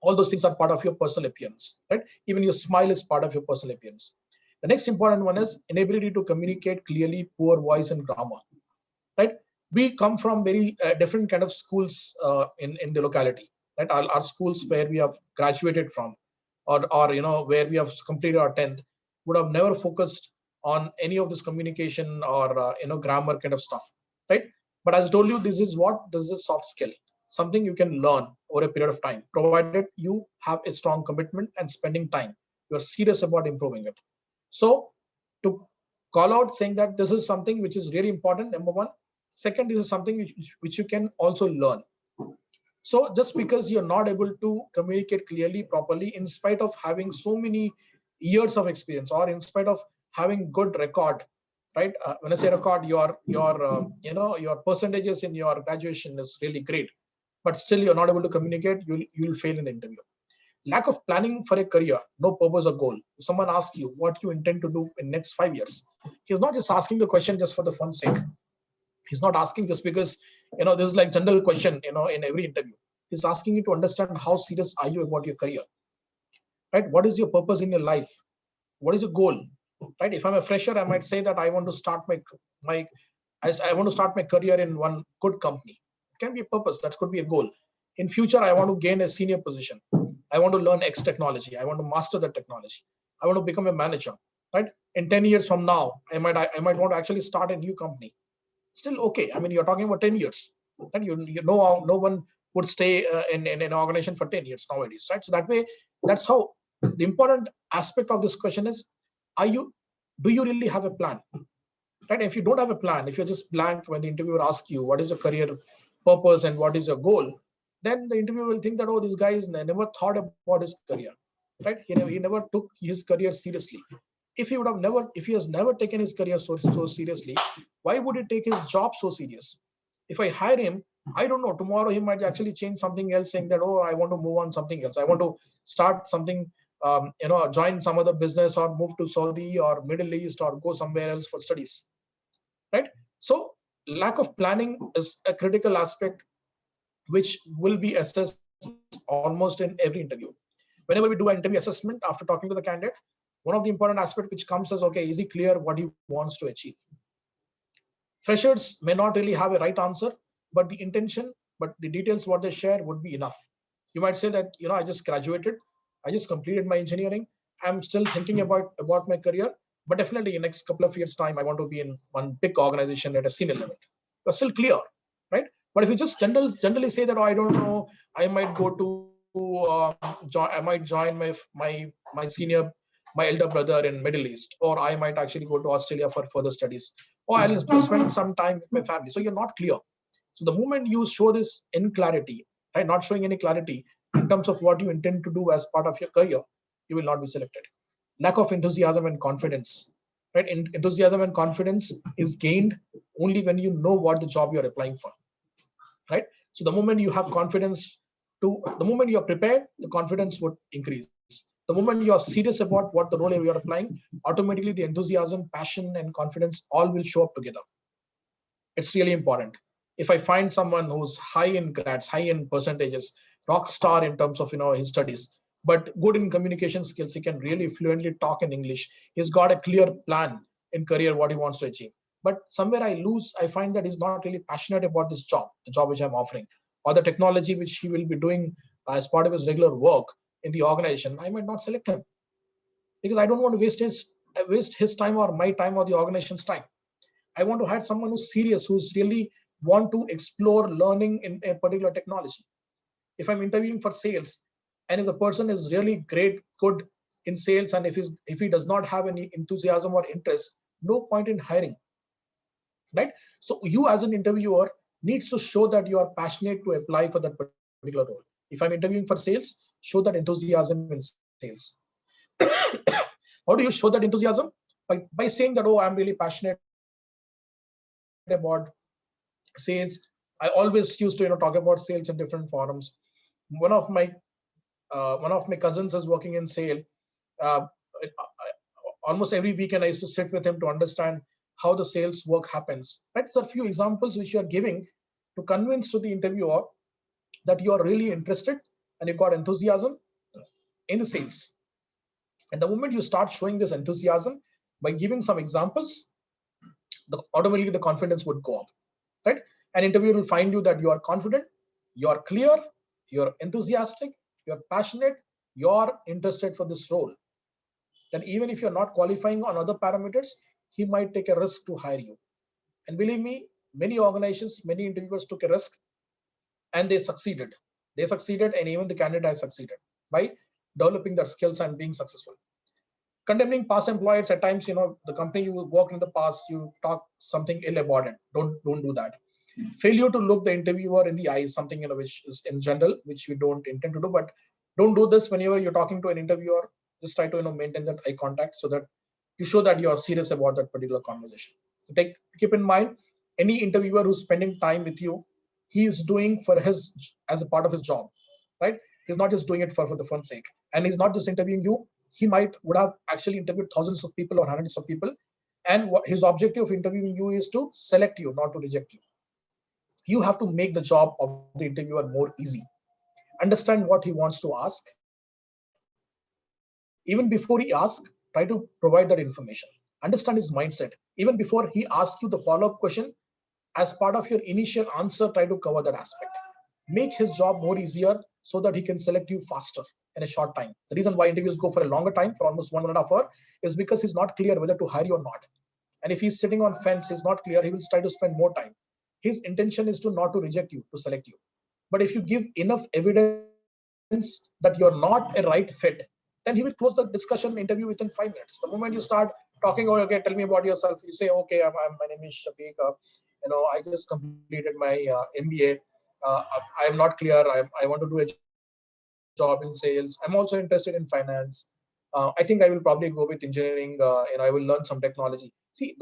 all those things are part of your personal appearance, right? Even your smile is part of your personal appearance. The next important one is inability to communicate clearly, poor voice and grammar, right? We come from very different kind of schools in the locality, right? Our schools where we have graduated from, or where we have completed our 10th, would have never focused on any of this communication or grammar kind of stuff, right? But as I told you, this is a soft skill, something you can learn over a period of time, provided you have a strong commitment and spending time, you're serious about improving it. So to call out saying that this is something which is really important, number one. Second, this is something which you can also learn. So just because you're not able to communicate clearly, properly, in spite of having so many years of experience, or in spite of having good record, right? When I say record, your percentages in your graduation is really great, but still you're not able to communicate, you'll fail in the interview. Lack of planning for a career, no purpose or goal. If someone asks you what you intend to do in next 5 years, he's not just asking the question just for the fun sake. He's not asking just because this is like general question in every interview. He's asking you to understand how serious are you about your career, right? What is your purpose in your life? What is your goal, right? If I'm a fresher, I might say that I want to start my I want to start my career in one good company. It can be a purpose, that could be a goal. In future, I want to gain a senior position. I want to learn X technology. I want to master that technology. I want to become a manager, right? In 10 years from now, I might want to actually start a new company. Still okay. I mean, you're talking about 10 years, and you know no one would stay in an organization for 10 years nowadays, right? So that way, that's how the important aspect of this question is: are you do you really have a plan, right? If you don't have a plan, if you're just blank when the interviewer asks you what is your career purpose and what is your goal, then the interviewer will think that, oh, this guy is never thought about his career, right? He never took his career seriously. If he has never taken his career so seriously, why would he take his job so serious? If I hire him, I don't know, tomorrow he might actually change something else, saying that, oh, I want to move on something else, I want to start something, join some other business, or move to Saudi or Middle East, or go somewhere else for studies, right? So lack of planning is a critical aspect which will be assessed almost in every interview. Whenever we do an interview assessment after talking to the candidate, one of the important aspect which comes is, okay, is he clear what he wants to achieve? Freshers may not really have a right answer, but the intention, but the details what they share would be enough. You might say that, I just graduated, I just completed my engineering, I'm still thinking about my career, but definitely in next couple of years time I want to be in one big organization at a senior level. You're still clear, right? But if you just generally say that, oh, I don't know, I might go to I might join my senior, my elder brother in Middle East, or I might actually go to Australia for further studies, or I'll spend some time with my family. So you're not clear. So the moment you show this in clarity, right, not showing any clarity in terms of what you intend to do as part of your career, you will not be selected. Lack of enthusiasm and confidence, right? Enthusiasm and confidence is gained only when you know what the job you're applying for, right? So the moment you have confidence, the moment you're prepared, the confidence would increase. The moment you're serious about what the role you're applying, automatically the enthusiasm, passion, and confidence all will show up together. It's really important. If I find someone who's high in grades, high in percentages, rock star in terms of his studies, but good in communication skills, he can really fluently talk in English, he's got a clear plan in career what he wants to achieve, but somewhere I find that he's not really passionate about this job, the job which I'm offering, or the technology which he will be doing as part of his regular work in the organization, I might not select him, because I don't want to waste his time or my time or the organization's time. I want to hire someone who's serious, who's really want to explore learning in a particular technology. If I'm interviewing for sales, and if the person is really great, good in sales, and if he does not have any enthusiasm or interest, no point in hiring, right? So you as an interviewer needs to show that you are passionate to apply for that particular role. If I'm interviewing for sales, show that enthusiasm in sales. How do you show that enthusiasm? By saying that, oh, I'm really passionate about sales. I always used to talk about sales in different forums. One of my one of my cousins is working in sale. uh, Almost every weekend I used to sit with him to understand how the sales work happens, right? So a few examples which you are giving to convince to the interviewer that you are really interested and you got enthusiasm in the sales. And the moment you start showing this enthusiasm by giving some examples, automatically the confidence would go up, right? An interviewer will find you that you are confident, you are clear, you're enthusiastic, you're passionate, you're interested for this role. Then even if you're not qualifying on other parameters, he might take a risk to hire you. And believe me, many organizations, many interviewers took a risk and they succeeded. They succeeded, and even the candidate has succeeded by developing their skills and being successful. Condemning past employers at times, the company you worked in the past, you talk something ill about it. Don't do that. Failure to look the interviewer in the eyes, something which is in general, which we don't intend to do, but don't do this whenever you're talking to an interviewer. Just try to maintain that eye contact so that you show that you are serious about that particular conversation. So keep in mind, any interviewer who's spending time with you, he is doing for his as a part of his job, right? He's not just doing it for the fun sake, and he's not just interviewing you. He would have actually interviewed thousands of people or hundreds of people, and his objective of interviewing you is to select you, not to reject you. You have to make the job of the interviewer more easy. Understand what he wants to ask. Even before he asks, try to provide that information. Understand his mindset. Even before he asks you the follow-up question, as part of your initial answer, try to cover that aspect. Make his job more easier so that he can select you faster in a short time. The reason why interviews go for a longer time, for almost 1.5 hours, is because he's not clear whether to hire you or not. And if he's sitting on fence, he's not clear, he will try to spend more time. His intention is to not to reject you, to select you. But if you give enough evidence that you're not a right fit, then he will close the discussion interview within 5 minutes. The moment you start talking, oh, okay, tell me about yourself, you say, okay, my name is Shafeeq. I just completed my MBA. I am not clear. I want to do a job in sales. I'm also interested in finance. I think I will probably go with engineering. I will learn some technology. See,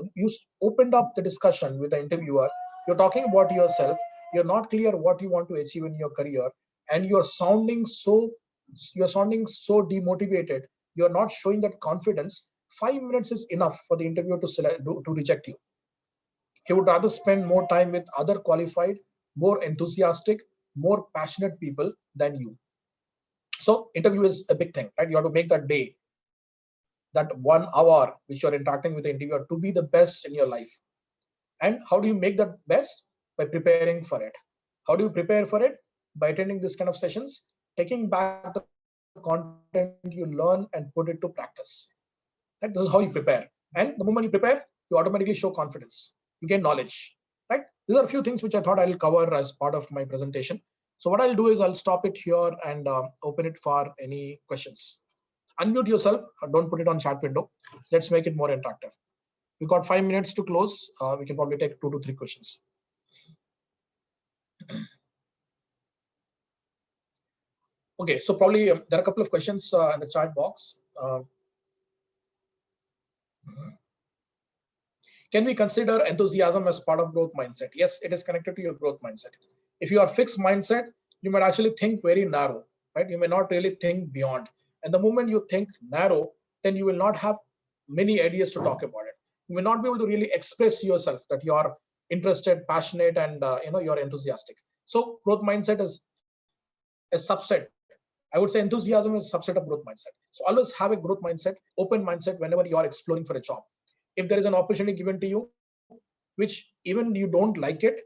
opened up the discussion with the interviewer. You're talking about yourself. You're not clear what you want to achieve in your career, and you're sounding so demotivated. You're not showing that confidence. 5 minutes is enough for the interviewer to reject you. He would rather spend more time with other qualified, more enthusiastic, more passionate people than you. So interview is a big thing, right? You have to make that day, that 1 hour which you're interacting with the interviewer, to be the best in your life. And how do you make that best? By preparing for it. How do you prepare for it? By attending this kind of sessions, taking back the content you learn and put it to practice. Right? This is how you prepare. And the moment you prepare, you automatically show confidence. You gain knowledge. Right? These are a few things which I thought I'll cover as part of my presentation. So what I'll do is I'll stop it here and open it for any questions. Unmute yourself. Don't put it on chat window. Let's make it more interactive. We've got 5 minutes to close. We can probably take 2 to 3 questions. Okay, so probably there are a couple of questions in the chat box. Can we consider enthusiasm as part of growth mindset? Yes, it is connected to your growth mindset. If you are fixed mindset, you might actually think very narrow, right? You may not really think beyond. And the moment you think narrow, then you will not have many ideas to talk about it. You will not be able to really express yourself that you are interested, passionate, and you're enthusiastic. So growth mindset is a subset. I would say enthusiasm is a subset of growth mindset. So always have a growth mindset, open mindset whenever you are exploring for a job. If there is an opportunity given to you, which even you don't like it,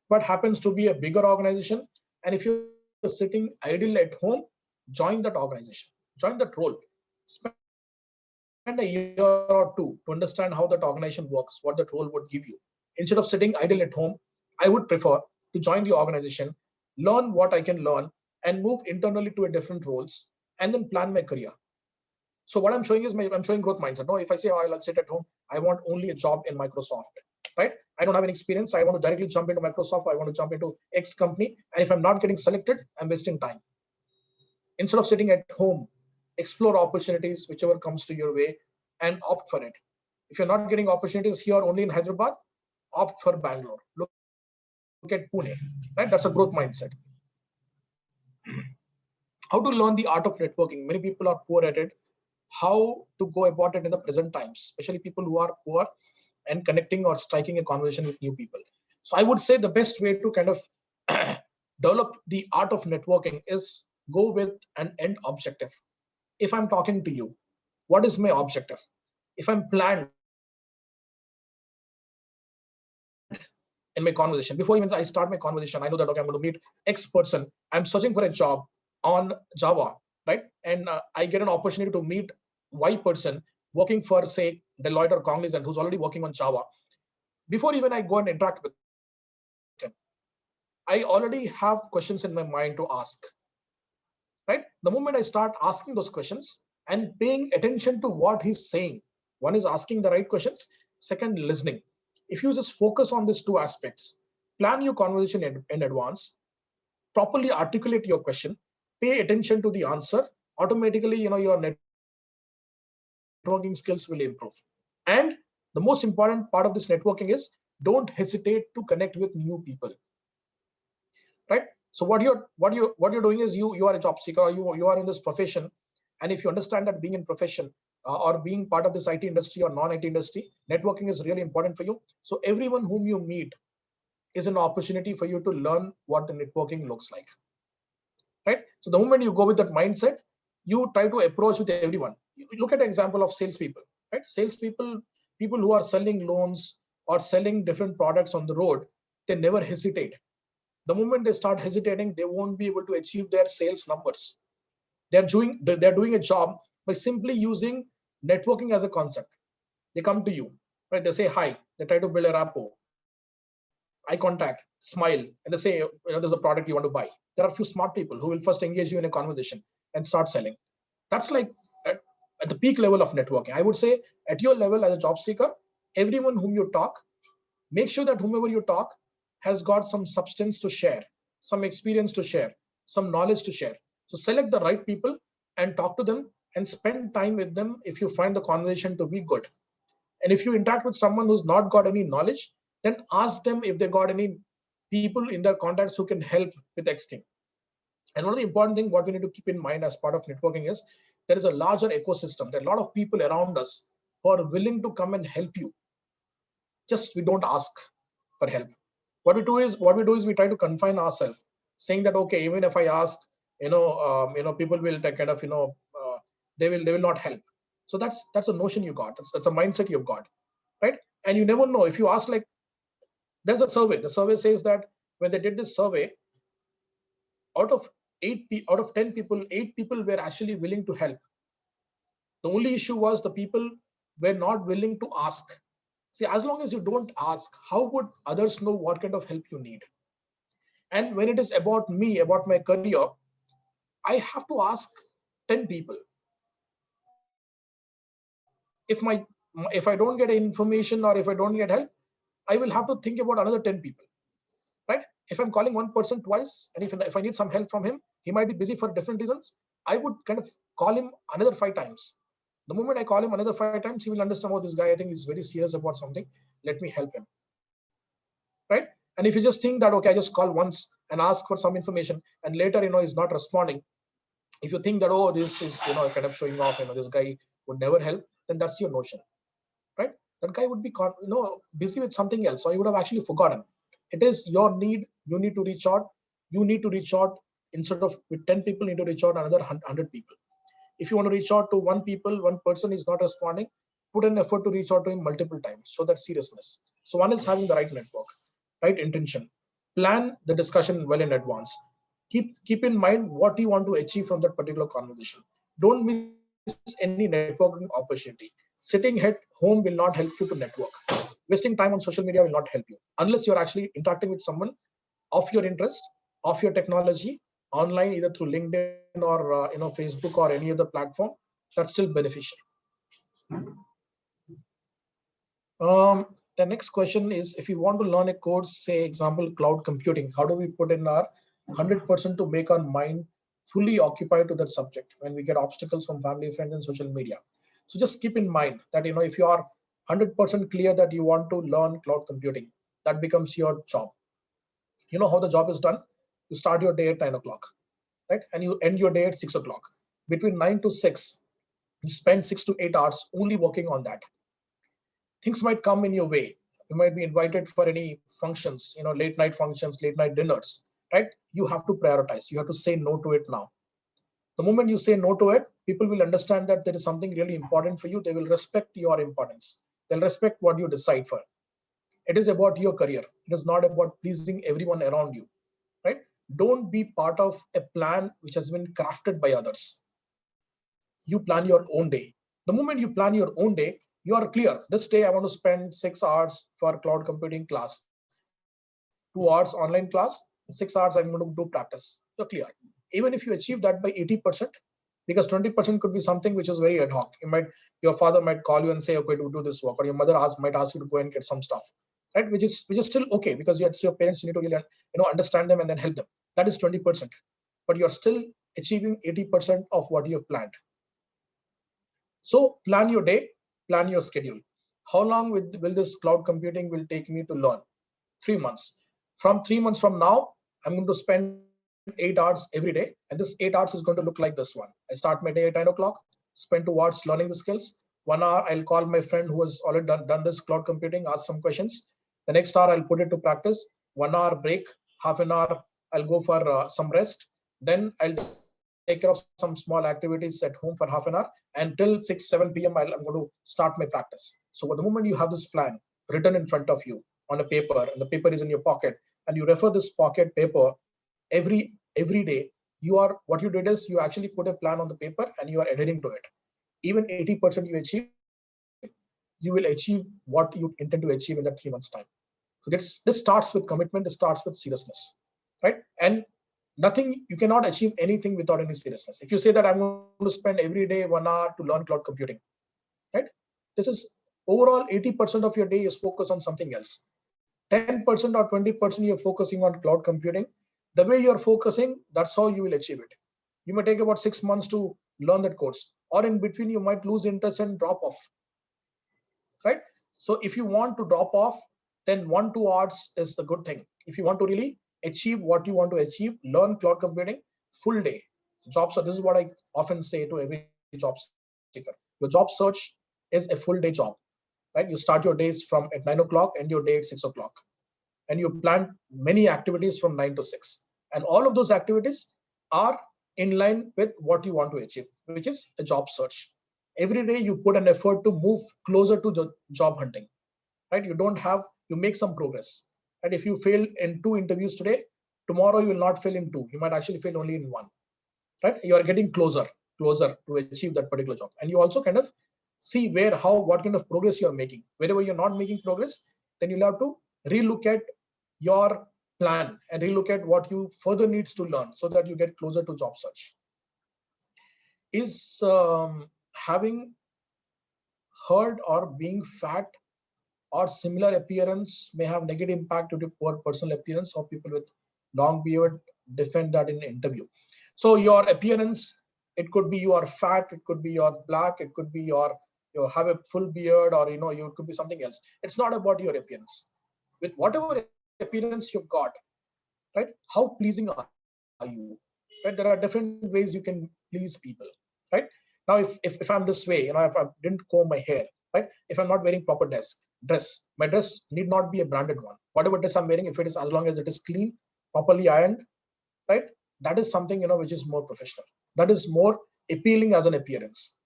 but happens to be a bigger organization, and if you're sitting idle at home, join that organization, join that role. Spend a year or two to understand how that organization works, what that role would give you. Instead of sitting idle at home, I would prefer to join the organization, learn what I can learn, and move internally to a different roles, and then plan my career. So what I'm showing is I'm showing growth mindset. No, if I say, oh, I'll sit at home, I want only a job in Microsoft, right? I don't have any experience. I want to directly jump into Microsoft. I want to jump into X company. And if I'm not getting selected, I'm wasting time. Instead of sitting at home, explore opportunities, whichever comes to your way, and opt for it. If you're not getting opportunities here only in Hyderabad, opt for Bangalore. Look at Pune, right? That's a growth mindset. How to learn the art of networking? Many people are poor at it. how to go about it in the present times, especially people who are poor and connecting or striking a conversation with new people. So I would say the best way to kind of develop the art of networking is go with an end objective. If I'm talking to you, what is my objective? If I'm planned in my conversation, before even I start my conversation, I know that okay, I'm going to meet X person. I'm searching for a job on Java, right? And I get an opportunity to meet Y person working for, say, Deloitte or Cognizant, who's already working on Java. Before even I go and interact with him, I already have questions in my mind to ask, right? The moment I start asking those questions and paying attention to what he's saying, one is asking the right questions, second, listening. If you just focus on these two aspects, plan your conversation in advance, properly articulate your question, pay attention to the answer, automatically, your networking skills will improve. And the most important part of this networking is don't hesitate to connect with new people, right? So what you're doing is you are a job seeker, or you are in this profession, and if you understand that being in profession or being part of this IT industry or non-IT industry, networking is really important for you. So everyone whom you meet is an opportunity for you to learn what the networking looks like, right? So the moment you go with that mindset, you try to approach with everyone. You look at an example of salespeople, right? Salespeople, people who are selling loans or selling different products on the road, they never hesitate. The moment they start hesitating, they won't be able to achieve their sales numbers. They're doing a job by simply using networking as a concept. They come to you, right? They say hi, they try to build a rapport, eye contact, smile, and they say, there's a product you want to buy. There are a few smart people who will first engage you in a conversation and start selling. That's like at the peak level of networking. I would say at your level as a job seeker, everyone whom you talk, make sure that whomever you talk has got some substance to share, some experience to share, some knowledge to share. So select the right people and talk to them and spend time with them if you find the conversation to be good. And if you interact with someone who's not got any knowledge, then ask them if they got any people in their contacts who can help with X thing. And one of the important things what we need to keep in mind as part of networking is there is a larger ecosystem. There are a lot of people around us who are willing to come and help you. Just we don't ask for help. What we do is we try to confine ourselves, saying that okay, even if I ask, people will kind of they will not help. So that's a notion you got. That's a mindset you've got, right? And you never know if you ask, like, there's a survey. The survey says that when they did this survey, out of out of 10 people, 8 people were actually willing to help. The only issue was the people were not willing to ask. See, as long as you don't ask, how would others know what kind of help you need? And when it is about me, about my career, I have to ask 10 people. If I don't get information or if I don't get help, I will have to think about another 10 people, right? If I'm calling one person twice, and if I need some help from him, he might be busy for different reasons. I would kind of call him another 5 times. The moment I call him another 5 times, he will understand, oh, this guy, I think he's very serious about something. Let me help him, right? And if you just think that, okay, I just call once and ask for some information, and later, he's not responding. If you think that, oh, this is, kind of showing off, this guy would never help, then that's your notion, right? That guy would be, busy with something else, or he would have actually forgotten. It is your need. You need to reach out. You need to reach out. Instead of with 10 people, you need to reach out another 100 people. If you want to reach out to one person is not responding, put an effort to reach out to him multiple times. Show that seriousness. So one is having the right network, right intention. Plan the discussion well in advance. Keep in mind what you want to achieve from that particular conversation. Don't miss any networking opportunity. Sitting at home will not help you to network. Wasting time on social media will not help you unless you're actually interacting with someone of your interest, of your technology, online, either through LinkedIn or Facebook or any other platform. That's still beneficial. The next question is, if you want to learn a course, say example cloud computing, how do we put in our 100% to make our mind fully occupied to that subject when we get obstacles from family, friends, and social media? So just keep in mind that if you are 100% clear that you want to learn cloud computing, that becomes your job. You know how the job is done? You start your day at 9 o'clock, right? And you end your day at 6 o'clock. Between 9 to 6, You spend 6 to 8 hours only working on that. Things might come in your way. You might be invited for any functions, late night functions, late night dinners, right? You have to prioritize. You have to say no to it now. The moment you say no to it, people will understand that there is something really important for you. They will respect your importance. They'll respect what you decide for. It is about your career. It is not about pleasing everyone around you, right? Don't be part of a plan which has been crafted by others. You plan your own day. The moment you plan your own day, you are clear. This day I want to spend 6 hours for cloud computing class, 2 hours online class, 6 hours I'm going to do practice. You're clear. Even if you achieve that by 80%, because 20% could be something which is very ad hoc. Your father might call you and say, okay, to do this work, or your mother might ask you to go and get some stuff, right? Which is still okay, because it's your parents. You need to really understand them and then help them. That is 20%, but you're still achieving 80% of what you have planned. So plan your day, plan your schedule. How long will this cloud computing will take me to learn? 3 months. From 3 months from now, I'm going to spend 8 hours every day, and this 8 hours is going to look like this one. I start my day at 9 o'clock, spend 2 hours learning the skills. 1 hour I'll call my friend who has already done this cloud computing, ask some questions. The next hour I'll put it to practice. 1 hour break, half an hour I'll go for some rest. Then I'll take care of some small activities at home for half an hour, until 6 7 p.m. I'm going to start my practice. So the moment you have this plan written in front of you on a paper, and the paper is in your pocket, and you refer this pocket paper every day, what you did is you actually put a plan on the paper and you are adhering to it. Even 80% you achieve, you will achieve what you intend to achieve in that 3 months time. So this starts with commitment, this starts with seriousness, right? And nothing, you cannot achieve anything without any seriousness. If you say that I'm going to spend every day 1 hour to learn cloud computing, right? This is overall 80% of your day is focused on something else. 10% or 20% you're focusing on cloud computing. The way you're focusing, that's how you will achieve it. You may take about 6 months to learn that course, or in between you might lose interest and drop off, right? So if you want to drop off, then 1 2 hours is the good thing. If you want to really achieve what you want to achieve, learn cloud computing full day. Job search, this is what I often say to every job seeker. Your job search is a full day job, right? You start your days from at 9 o'clock and your day at 6 o'clock, and you plan many activities from 9 to 6, and all of those activities are in line with what you want to achieve, which is a job search. Every day you put an effort to move closer to the job hunting, right? You make some progress. And if you fail in 2 interviews today, tomorrow you will not fail in two, you might actually fail only in one, right? You are getting closer to achieve that particular job. And you also kind of see what kind of progress you are making. Wherever you're not making progress, then you'll have to relook at your plan and relook at what you further needs to learn so that you get closer to job search. Is having heard or being fat or similar appearance may have negative impact due to poor personal appearance, or people with long beard defend that in an interview? So your appearance, it could be you are fat, it could be you're black, it could be you have a full beard, or you could be something else. It's not about your appearance. With whatever appearance you've got, right? How pleasing are you? Right? There are different ways you can please people, right? Now if I'm this way, if I didn't comb my hair, right? If I'm not wearing proper dress, my dress need not be a branded one. Whatever dress I'm wearing, if it is, as long as it is clean, properly ironed, right? That is something which is more professional. That is more appealing as an appearance.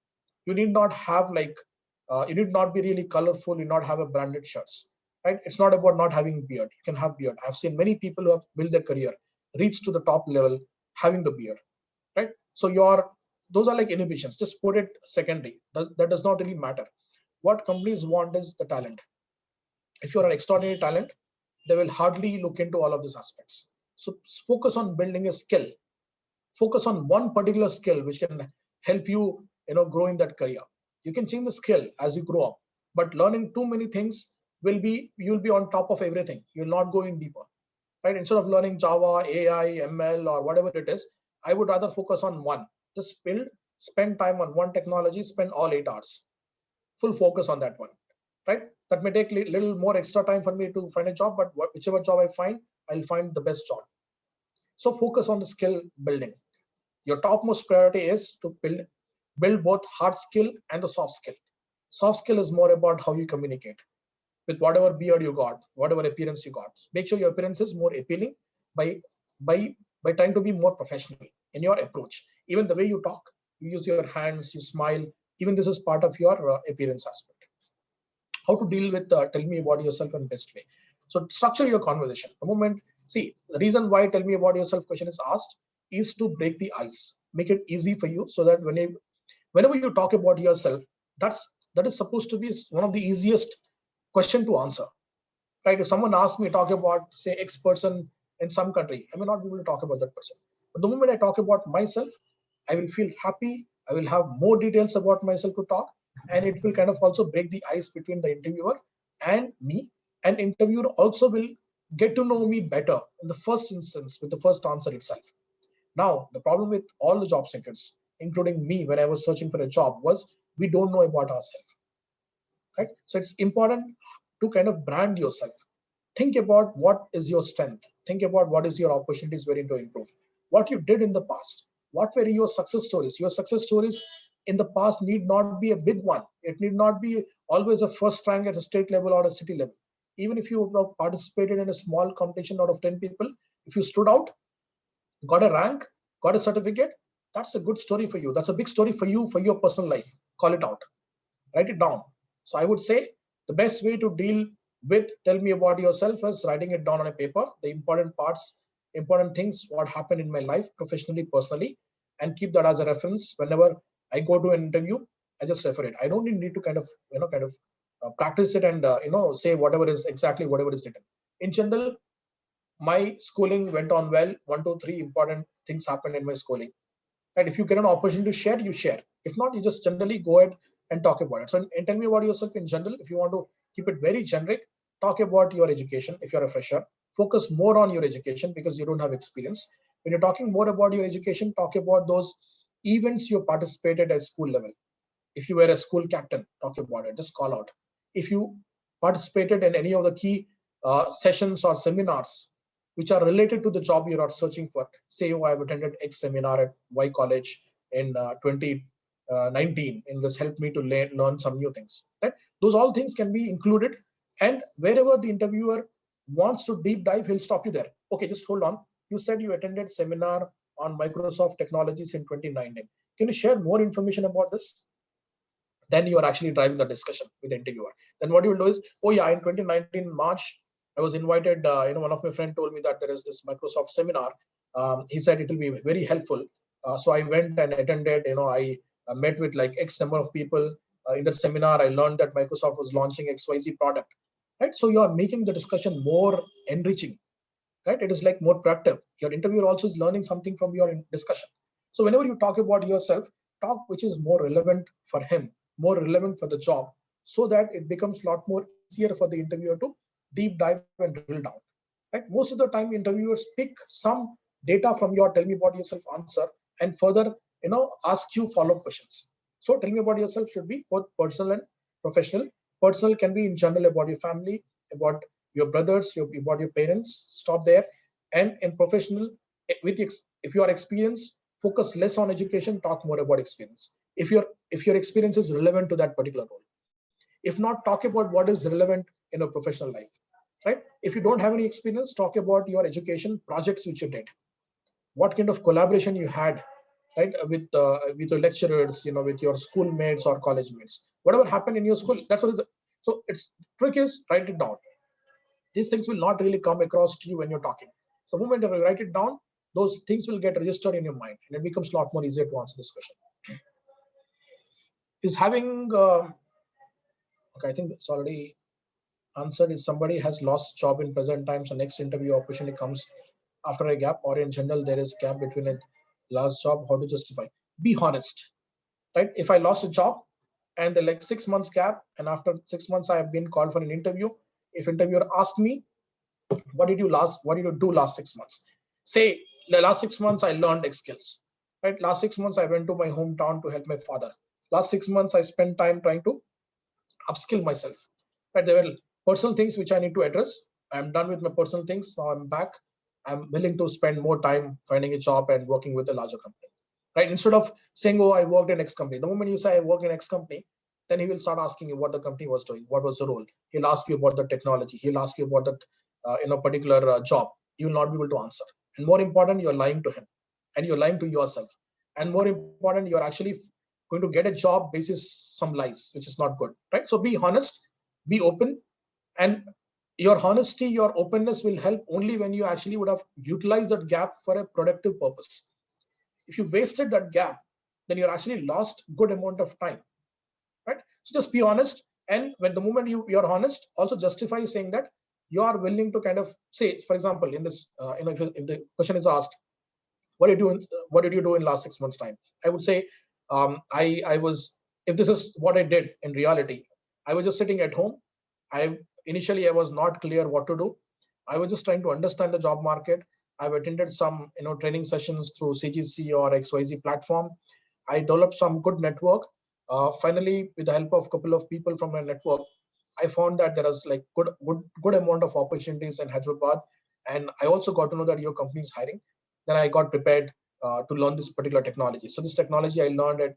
You need not have you need not be really colorful. You not have a branded shirts, right? It's not about not having beard. You can have beard. I've seen many people who have built their career, reached to the top level, having the beard, right? So those are like inhibitions. Just put it secondary. That does not really matter. What companies want is the talent. If you are an extraordinary talent, they will hardly look into all of these aspects. So focus on building a skill. Focus on one particular skill which can help you, grow in that career. You can change the skill as you grow up, but learning too many things you'll be on top of everything. You'll not go in deeper, right? Instead of learning Java, AI, ML, or whatever it is, I would rather focus on one. Just spend time on one technology, spend all 8 hours, full focus on that one, right? That may take little more extra time for me to find a job, but whichever job I find, I'll find the best job. So focus on the skill building. Your topmost priority is to Build both hard skill and the soft skill. Soft skill is more about how you communicate with whatever beard you got, whatever appearance you got. Make sure your appearance is more appealing by by by trying to be more professional in your approach. Even the way you talk, you use your hands, you smile. Even this is part of your appearance aspect. How to deal with tell me about yourself in best way. So structure your conversation. The moment, see, the reason why tell me about yourself question is asked is to break the ice, make it easy for you, so that whenever you talk about yourself, that is supposed to be one of the easiest question to answer, right? If someone asks me talk about say X person in some country, I may not be able to talk about that person, but the moment I talk about myself, I will feel happy. I will have more details about myself to talk, and it will kind of also break the ice between the interviewer and me. And interviewer also will get to know me better in the first instance with the first answer itself. Now the problem with all the job seekers, including me when I was searching for a job, was we don't know about ourselves, right? So it's important to kind of brand yourself. Think about what is your strength. Think about what is your opportunities wherein to improve. What you did in the past. What were your success stories? Your success stories in the past need not be a big one. It need not be always a first rank at a state level or a city level. Even if you have participated in a small competition out of 10 people, if you stood out, got a rank, got a certificate, that's a good story for you. That's a big story for you, for your personal life. Call it out, write it down. So I would say the best way to deal with tell me about yourself is writing it down on a paper, the important parts, important things, what happened in my life, professionally, personally, and keep that as a reference. Whenever I go to an interview, I just refer it. I don't need to kind of practice it and say whatever is exactly whatever is written. In general, my schooling went on well. One, two, three important things happened in my schooling. And if you get an opportunity to share, you share. If not, you just generally go ahead and talk about it. So, and tell me about yourself in general. If you want to keep it very generic, talk about your education. If you're a fresher, focus more on your education because you don't have experience. When you're talking more about your education, talk about those events you participated at school level. If you were a school captain, talk about it. Just call out. If you participated in any of the key sessions or seminars which are related to the job you are searching for, say, oh, I've attended X seminar at Y college in 2019, and this helped me to learn some new things. Right? Those all things can be included, and wherever the interviewer wants to deep dive, he'll stop you there. Okay, just hold on. You said you attended seminar on Microsoft technologies in 2019. Can you share more information about this? Then you are actually driving the discussion with the interviewer. Then what you will do is, oh yeah, in 2019 March, I was invited. One of my friend told me that there is this Microsoft seminar. He said it will be very helpful. So I went and attended. I met with like X number of people in that seminar. I learned that Microsoft was launching XYZ product. Right. So you are making the discussion more enriching. Right. It is like more productive. Your interviewer also is learning something from your discussion. So whenever you talk about yourself, talk which is more relevant for him, more relevant for the job, so that it becomes a lot more easier for the interviewer to deep dive and drill down. Right? Most of the time, interviewers pick some data from your tell me about yourself answer and further, ask you follow-up questions. So tell me about yourself should be both personal and professional. Personal can be in general about your family, about your brothers, about your parents. Stop there. And in professional, if you are experienced, focus less on education, talk more about experience. If your experience is relevant to that particular role. If not, talk about what is relevant in a professional life. Right? If you don't have any experience, talk about your education projects which you did, what kind of collaboration you had, right, with your lecturers, with your schoolmates or college mates, whatever happened in your school. That's what is. So it's trick is write it down. These things will not really come across to you when you're talking. So the moment you write it down, those things will get registered in your mind, and it becomes a lot more easier to answer this question. Is having okay, I think it's already answered. Is somebody has lost job in present times, so next interview opportunity comes after a gap, or in general there is gap between a last job. How to justify? Be honest, right? If I lost a job and the like 6 months gap, and after 6 months I have been called for an interview, if interviewer asks me, what did you do last 6 months? Say the last 6 months I learned X skills. Right? Last 6 months I went to my hometown to help my father. Last 6 months I spent time trying to upskill myself. Right? There were personal things which I need to address. I'm done with my personal things. Now I'm back. I'm willing to spend more time finding a job and working with a larger company. right? Instead of saying, oh, I worked in X company. The moment you say I worked in X company, then he will start asking you what the company was doing, what was the role. He'll ask you about the technology. He'll ask you about that particular job. You will not be able to answer. And more important, you're lying to him, and you're lying to yourself. And more important, you're actually going to get a job basis some lies, which is not good, right? So be honest, be open, and your honesty, your openness will help only when you actually would have utilized that gap for a productive purpose. If you wasted that gap, then you're actually lost good amount of time, right? So just be honest, and when the moment you're honest, also justify saying that you are willing to kind of say, for example, in this if the question is asked, what did you do in last 6 months time, I would say, I was, if this is what I did in reality, I was just sitting at home. I initially i was not clear what to do. I was just trying to understand the job market. I've attended some training sessions through CGC or XYZ platform. I developed some good network. Finally, with the help of a couple of people from my network, I found that there is like good amount of opportunities in Hyderabad, and I also got to know that your company is hiring. Then I got prepared to learn this particular technology. So this technology I learned at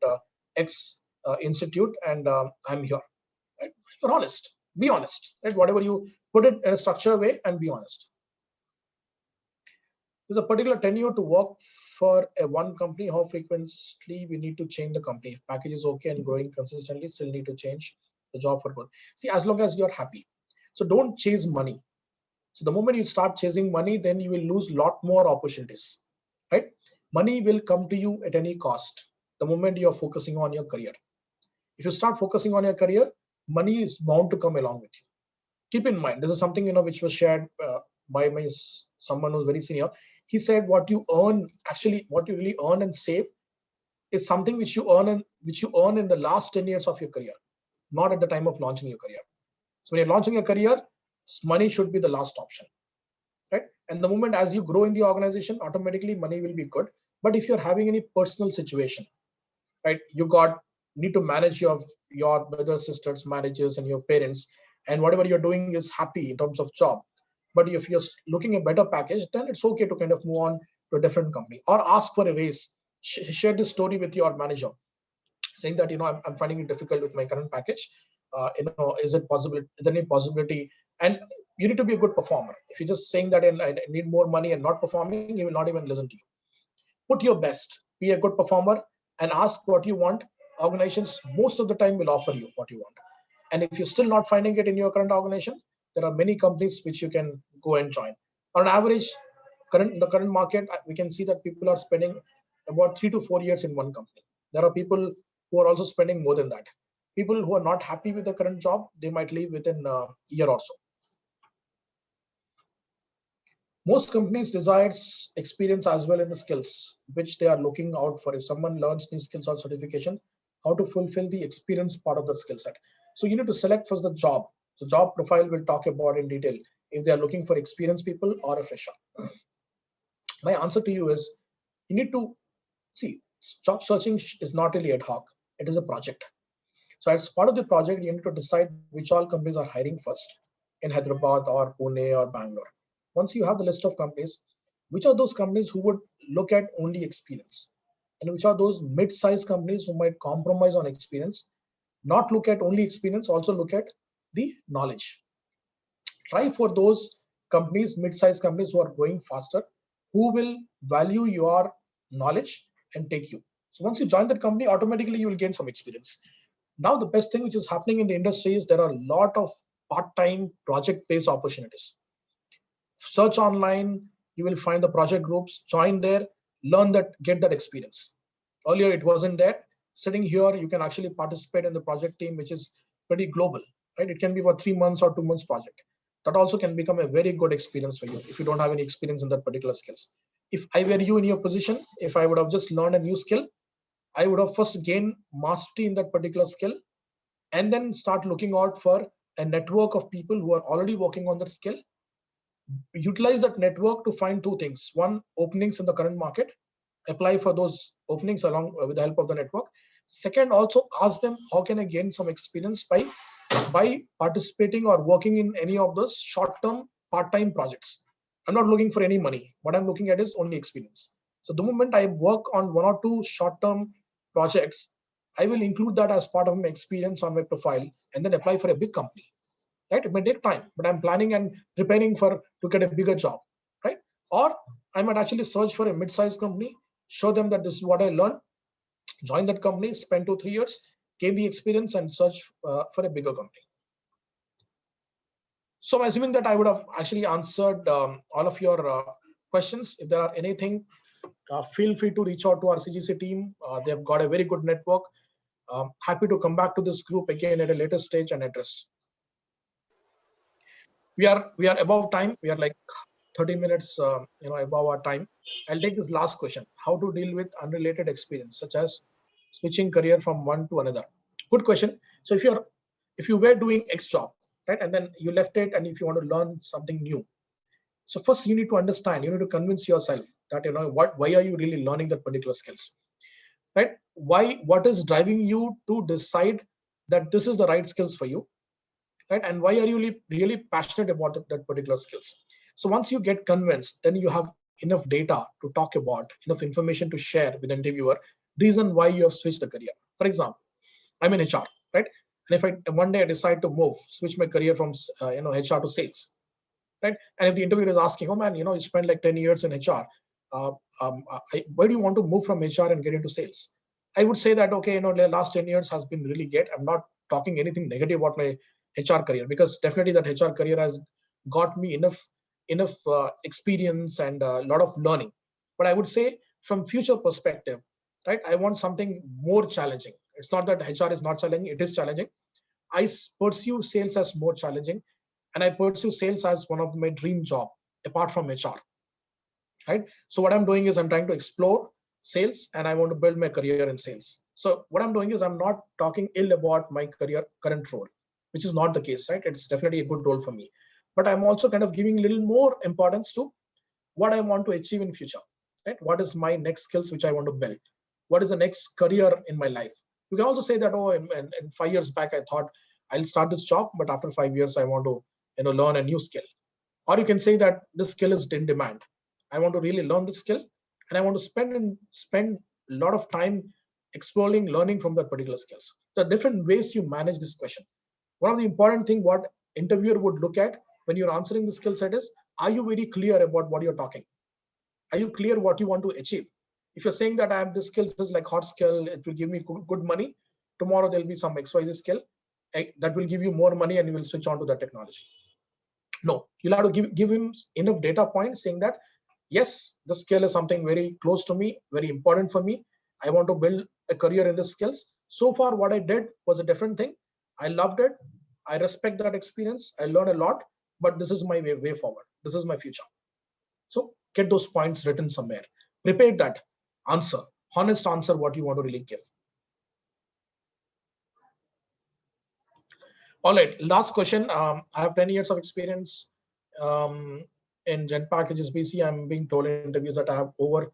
X Institute, and I'm here. Right? You're honest. Be honest. Right? Whatever you put it in a structured way, and be honest. There's a particular tenure to work for a one company. How frequently we need to change the company? If package is okay and growing consistently, still need to change the job for growth. See, as long as you're happy. So don't chase money. So the moment you start chasing money, then you will lose a lot more opportunities, right? Money will come to you at any cost. The moment you're focusing on your career, if you start focusing on your career, money is bound to come along with you. Keep in mind, this is something which was shared by someone who's very senior. He said, what you earn, actually, what you really earn and save is something which you earn in the last 10 years of your career, not at the time of launching your career. So when you're launching a career, money should be the last option, right? And the moment as you grow in the organization, automatically money will be good. But if you're having any personal situation, right, you got need to manage your brothers, sisters, managers, and your parents, and whatever you're doing is happy in terms of job. But if you're looking a better package, then it's okay to kind of move on to a different company or ask for a raise. Share this story with your manager, saying that I'm finding it difficult with my current package. Is it possible? Is there any possibility? And you need to be a good performer. If you're just saying that I need more money and not performing, he will not even listen to you. Put your best, be a good performer, and ask what you want. Organizations most of the time will offer you what you want. And if you're still not finding it in your current organization, there are many companies which you can go and join. On average, the current market, we can see that people are spending about 3 to 4 years in one company. There are people who are also spending more than that. People who are not happy with the current job, they might leave within a year or so. Most companies desires experience as well in the skills which they are looking out for. If someone learns new skills or certification, how to fulfill the experience part of the skill set. So you need to select first the job. The job profile will talk about in detail if they are looking for experienced people or a fresher. My answer to you is, you need to see, job searching is not really ad hoc. It is a project. So as part of the project, you need to decide which all companies are hiring first in Hyderabad or Pune or Bangalore. Once you have the list of companies, which are those companies who would look at only experience? And which are those mid-sized companies who might compromise on experience, not look at only experience, also look at the knowledge. Try for those companies, mid-sized companies who are growing faster, who will value your knowledge and take you. So once you join that company, automatically you will gain some experience. Now, the best thing which is happening in the industry is there are a lot of part-time project-based opportunities. Search online, you will find the project groups, join there, learn that, get that experience. Earlier, it wasn't there. Sitting here, you can actually participate in the project team, which is pretty global, right? It can be about 3 months or 2 months project. That also can become a very good experience for you if you don't have any experience in that particular skills. If I were you in your position, if I would have just learned a new skill, I would have first gained mastery in that particular skill, and then start looking out for a network of people who are already working on that skill. Utilize that network to find two things: one, openings in the current market, apply for those openings along with the help of the network. Second, also ask them, how can I gain some experience by participating or working in any of those short-term part-time projects. I'm not looking for any money. What I'm looking at is only experience. So the moment I work on one or two short-term projects, I will include that as part of my experience on my profile and then apply for a big company. Right? It may take time, but I'm planning and preparing for to get a bigger job, right? Or I might actually search for a mid-sized company, show them that this is what I learned, join that company, spend 2 3 years, gain the experience, and search for a bigger company. So I'm assuming that I would have actually answered all of your questions. If there are anything, feel free to reach out to our CGC team. They've got a very good network. Happy to come back to this group again at a later stage and address. We are above time. We are like 30 minutes, above our time. I'll take this last question: how to deal with unrelated experience, such as switching career from one to another? Good question. So if you were doing X job, right, and then you left it, and if you want to learn something new, so first you need to understand, you need to convince yourself that why are you really learning that particular skills, right? What is driving you to decide that this is the right skills for you, right? And why are you really passionate about that particular skills? So once you get convinced, then you have enough data to talk about, enough information to share with the interviewer, reason why you have switched the career. For example, I'm in HR, right? And if I one day I decide to switch my career from HR to sales, right? And if the interviewer is asking, oh man, you spent like 10 years in HR, uh, why do you want to move from HR and get into sales? I would say that, okay, the last 10 years has been really great. I'm not talking anything negative about my HR career, because definitely that HR career has got me enough experience and a lot of learning. But I would say from future perspective, right, I want something more challenging. It's not that HR is not challenging, it is challenging. I pursue sales as more challenging, and I pursue sales as one of my dream job apart from HR. Right. So what I'm doing is I'm trying to explore sales, and I want to build my career in sales. So what I'm doing is I'm not talking ill about my career current role, which is not the case, right? It's definitely a good role for me, but I'm also kind of giving a little more importance to what I want to achieve in future, right? What is my next skills which I want to build? What is the next career in my life? You can also say that, oh, in 5 years back, I thought I'll start this job, but after 5 years, I want to, learn a new skill. Or you can say that this skill is in demand. I want to really learn this skill, and I want to spend a lot of time exploring, learning from that particular skills. There are different ways you manage this question. One of the important thing what interviewer would look at when you're answering the skill set is, are you very clear about what you're talking? Are you clear what you want to achieve? If you're saying that I have this skills is like hot skill, it will give me good money. Tomorrow there'll be some XYZ skill that will give you more money, and you will switch on to that technology. No, you'll have to give him enough data points saying that, yes, the skill is something very close to me, very important for me. I want to build a career in the skills. So far, what I did was a different thing. I loved it. I respect that experience. I learned a lot, but this is my way forward. This is my future. So get those points written somewhere. Prepare that answer, honest answer, what you want to really give. All right, last question. I have 10 years of experience in Genpact HSBC. I'm being told in interviews that I have over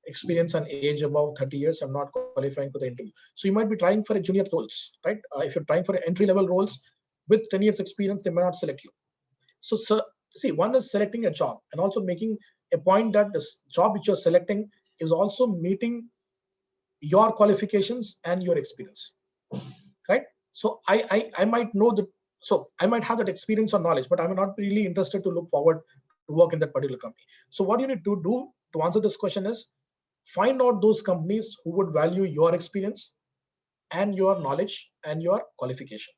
experience and age above 30 years. I'm not qualifying for the interview. So you might be trying for a junior roles, right? If you're trying for entry level roles with 10 years experience, they may not select you. So, see, one is selecting a job, and also making a point that this job which you're selecting is also meeting your qualifications and your experience, right? So I might know that, so I might have that experience or knowledge, but I'm not really interested to look forward to work in that particular company. So what you need to do to answer this question is, find out those companies who would value your experience and your knowledge and your qualification.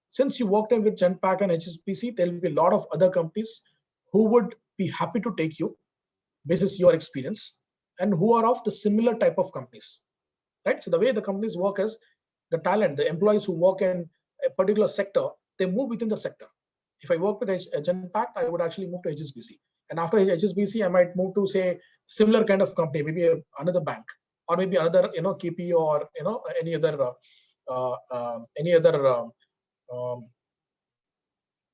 Since you worked in with Genpact and HSBC, there'll be a lot of other companies who would be happy to take you basis your experience, and who are of the similar type of companies, right? So the way the companies work is, the talent, the employees who work in a particular sector, they move within the sector. If I work with Genpact, I would actually move to HSBC, and after HSBC, I might move to, say, similar kind of company, maybe another bank, or maybe another, KP, or any other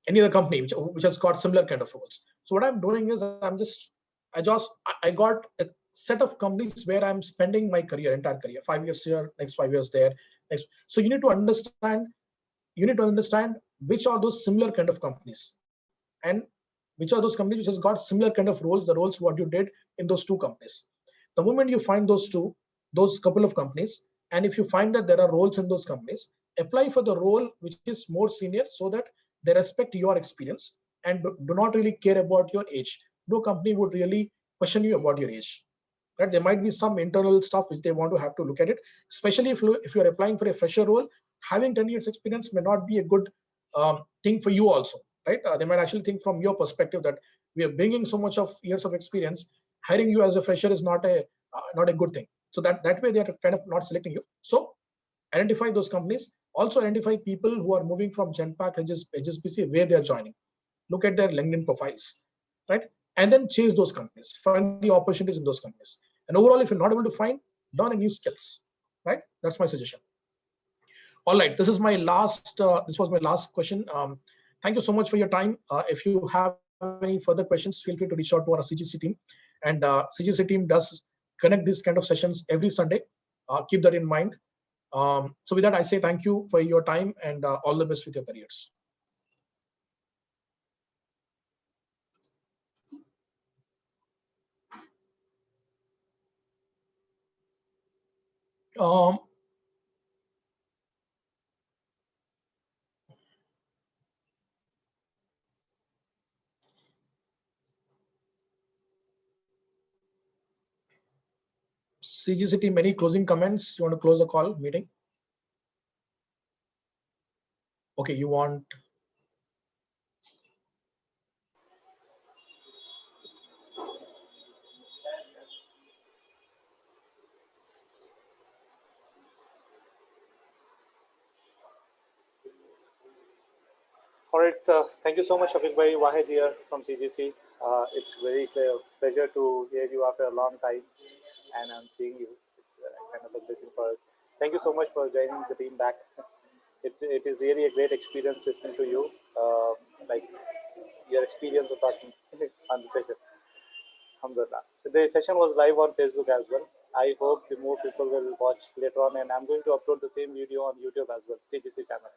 any other company which has got similar kind of roles. So what I'm doing is, I got a set of companies where I'm spending my entire career, 5 years here, next 5 years there, next. So you need to understand which are those similar kind of companies, and which are those companies which has got similar kind of roles, the roles what you did in those two companies. The moment you find those couple of companies, and if you find that there are roles in those companies, apply for the role which is more senior, so that they respect your experience and do not really care about your age. No company would really question you about your age. Right? There might be some internal stuff which they want to have to look at it, especially if you're applying for a fresher role. Having 10 years experience may not be a good thing for you also, right? They might actually think from your perspective that we are bringing so much of years of experience, hiring you as a fresher is not a good thing. So that way they are kind of not selecting you. So identify those companies. Also identify people who are moving from Genpact, HSBC, where they are joining. Look at their LinkedIn profiles, right? And then chase those companies, find the opportunities in those companies. And overall, if you're not able to find, learn a new skills, right? That's my suggestion. All right, this is my last. This was my last question. Thank you so much for your time. If you have any further questions, feel free to reach out to our CGC team, and CGC team does connect these kind of sessions every Sunday. Keep that in mind. So with that, I say thank you for your time, and all the best with your careers. Um, CGC team, any closing comments? You want to close the call meeting? Okay, you want. All right. Thank you so much, Shafeeq bhai. Wahid here from CGC. It's very pleasure to hear you after a long time, and I'm seeing you. It's kind of a blessing for us. Thank you so much for joining the team back. It is really a great experience listening to you, like your experience of talking on the session. Alhamdulillah. The session was live on Facebook as well. I hope the more people will watch later on, and I'm going to upload the same video on YouTube as well, CGC channel.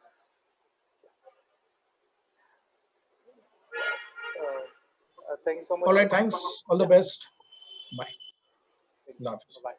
Thank you so much. All right, thanks. All the Yeah. best. Bye. Thank you. Love. Bye.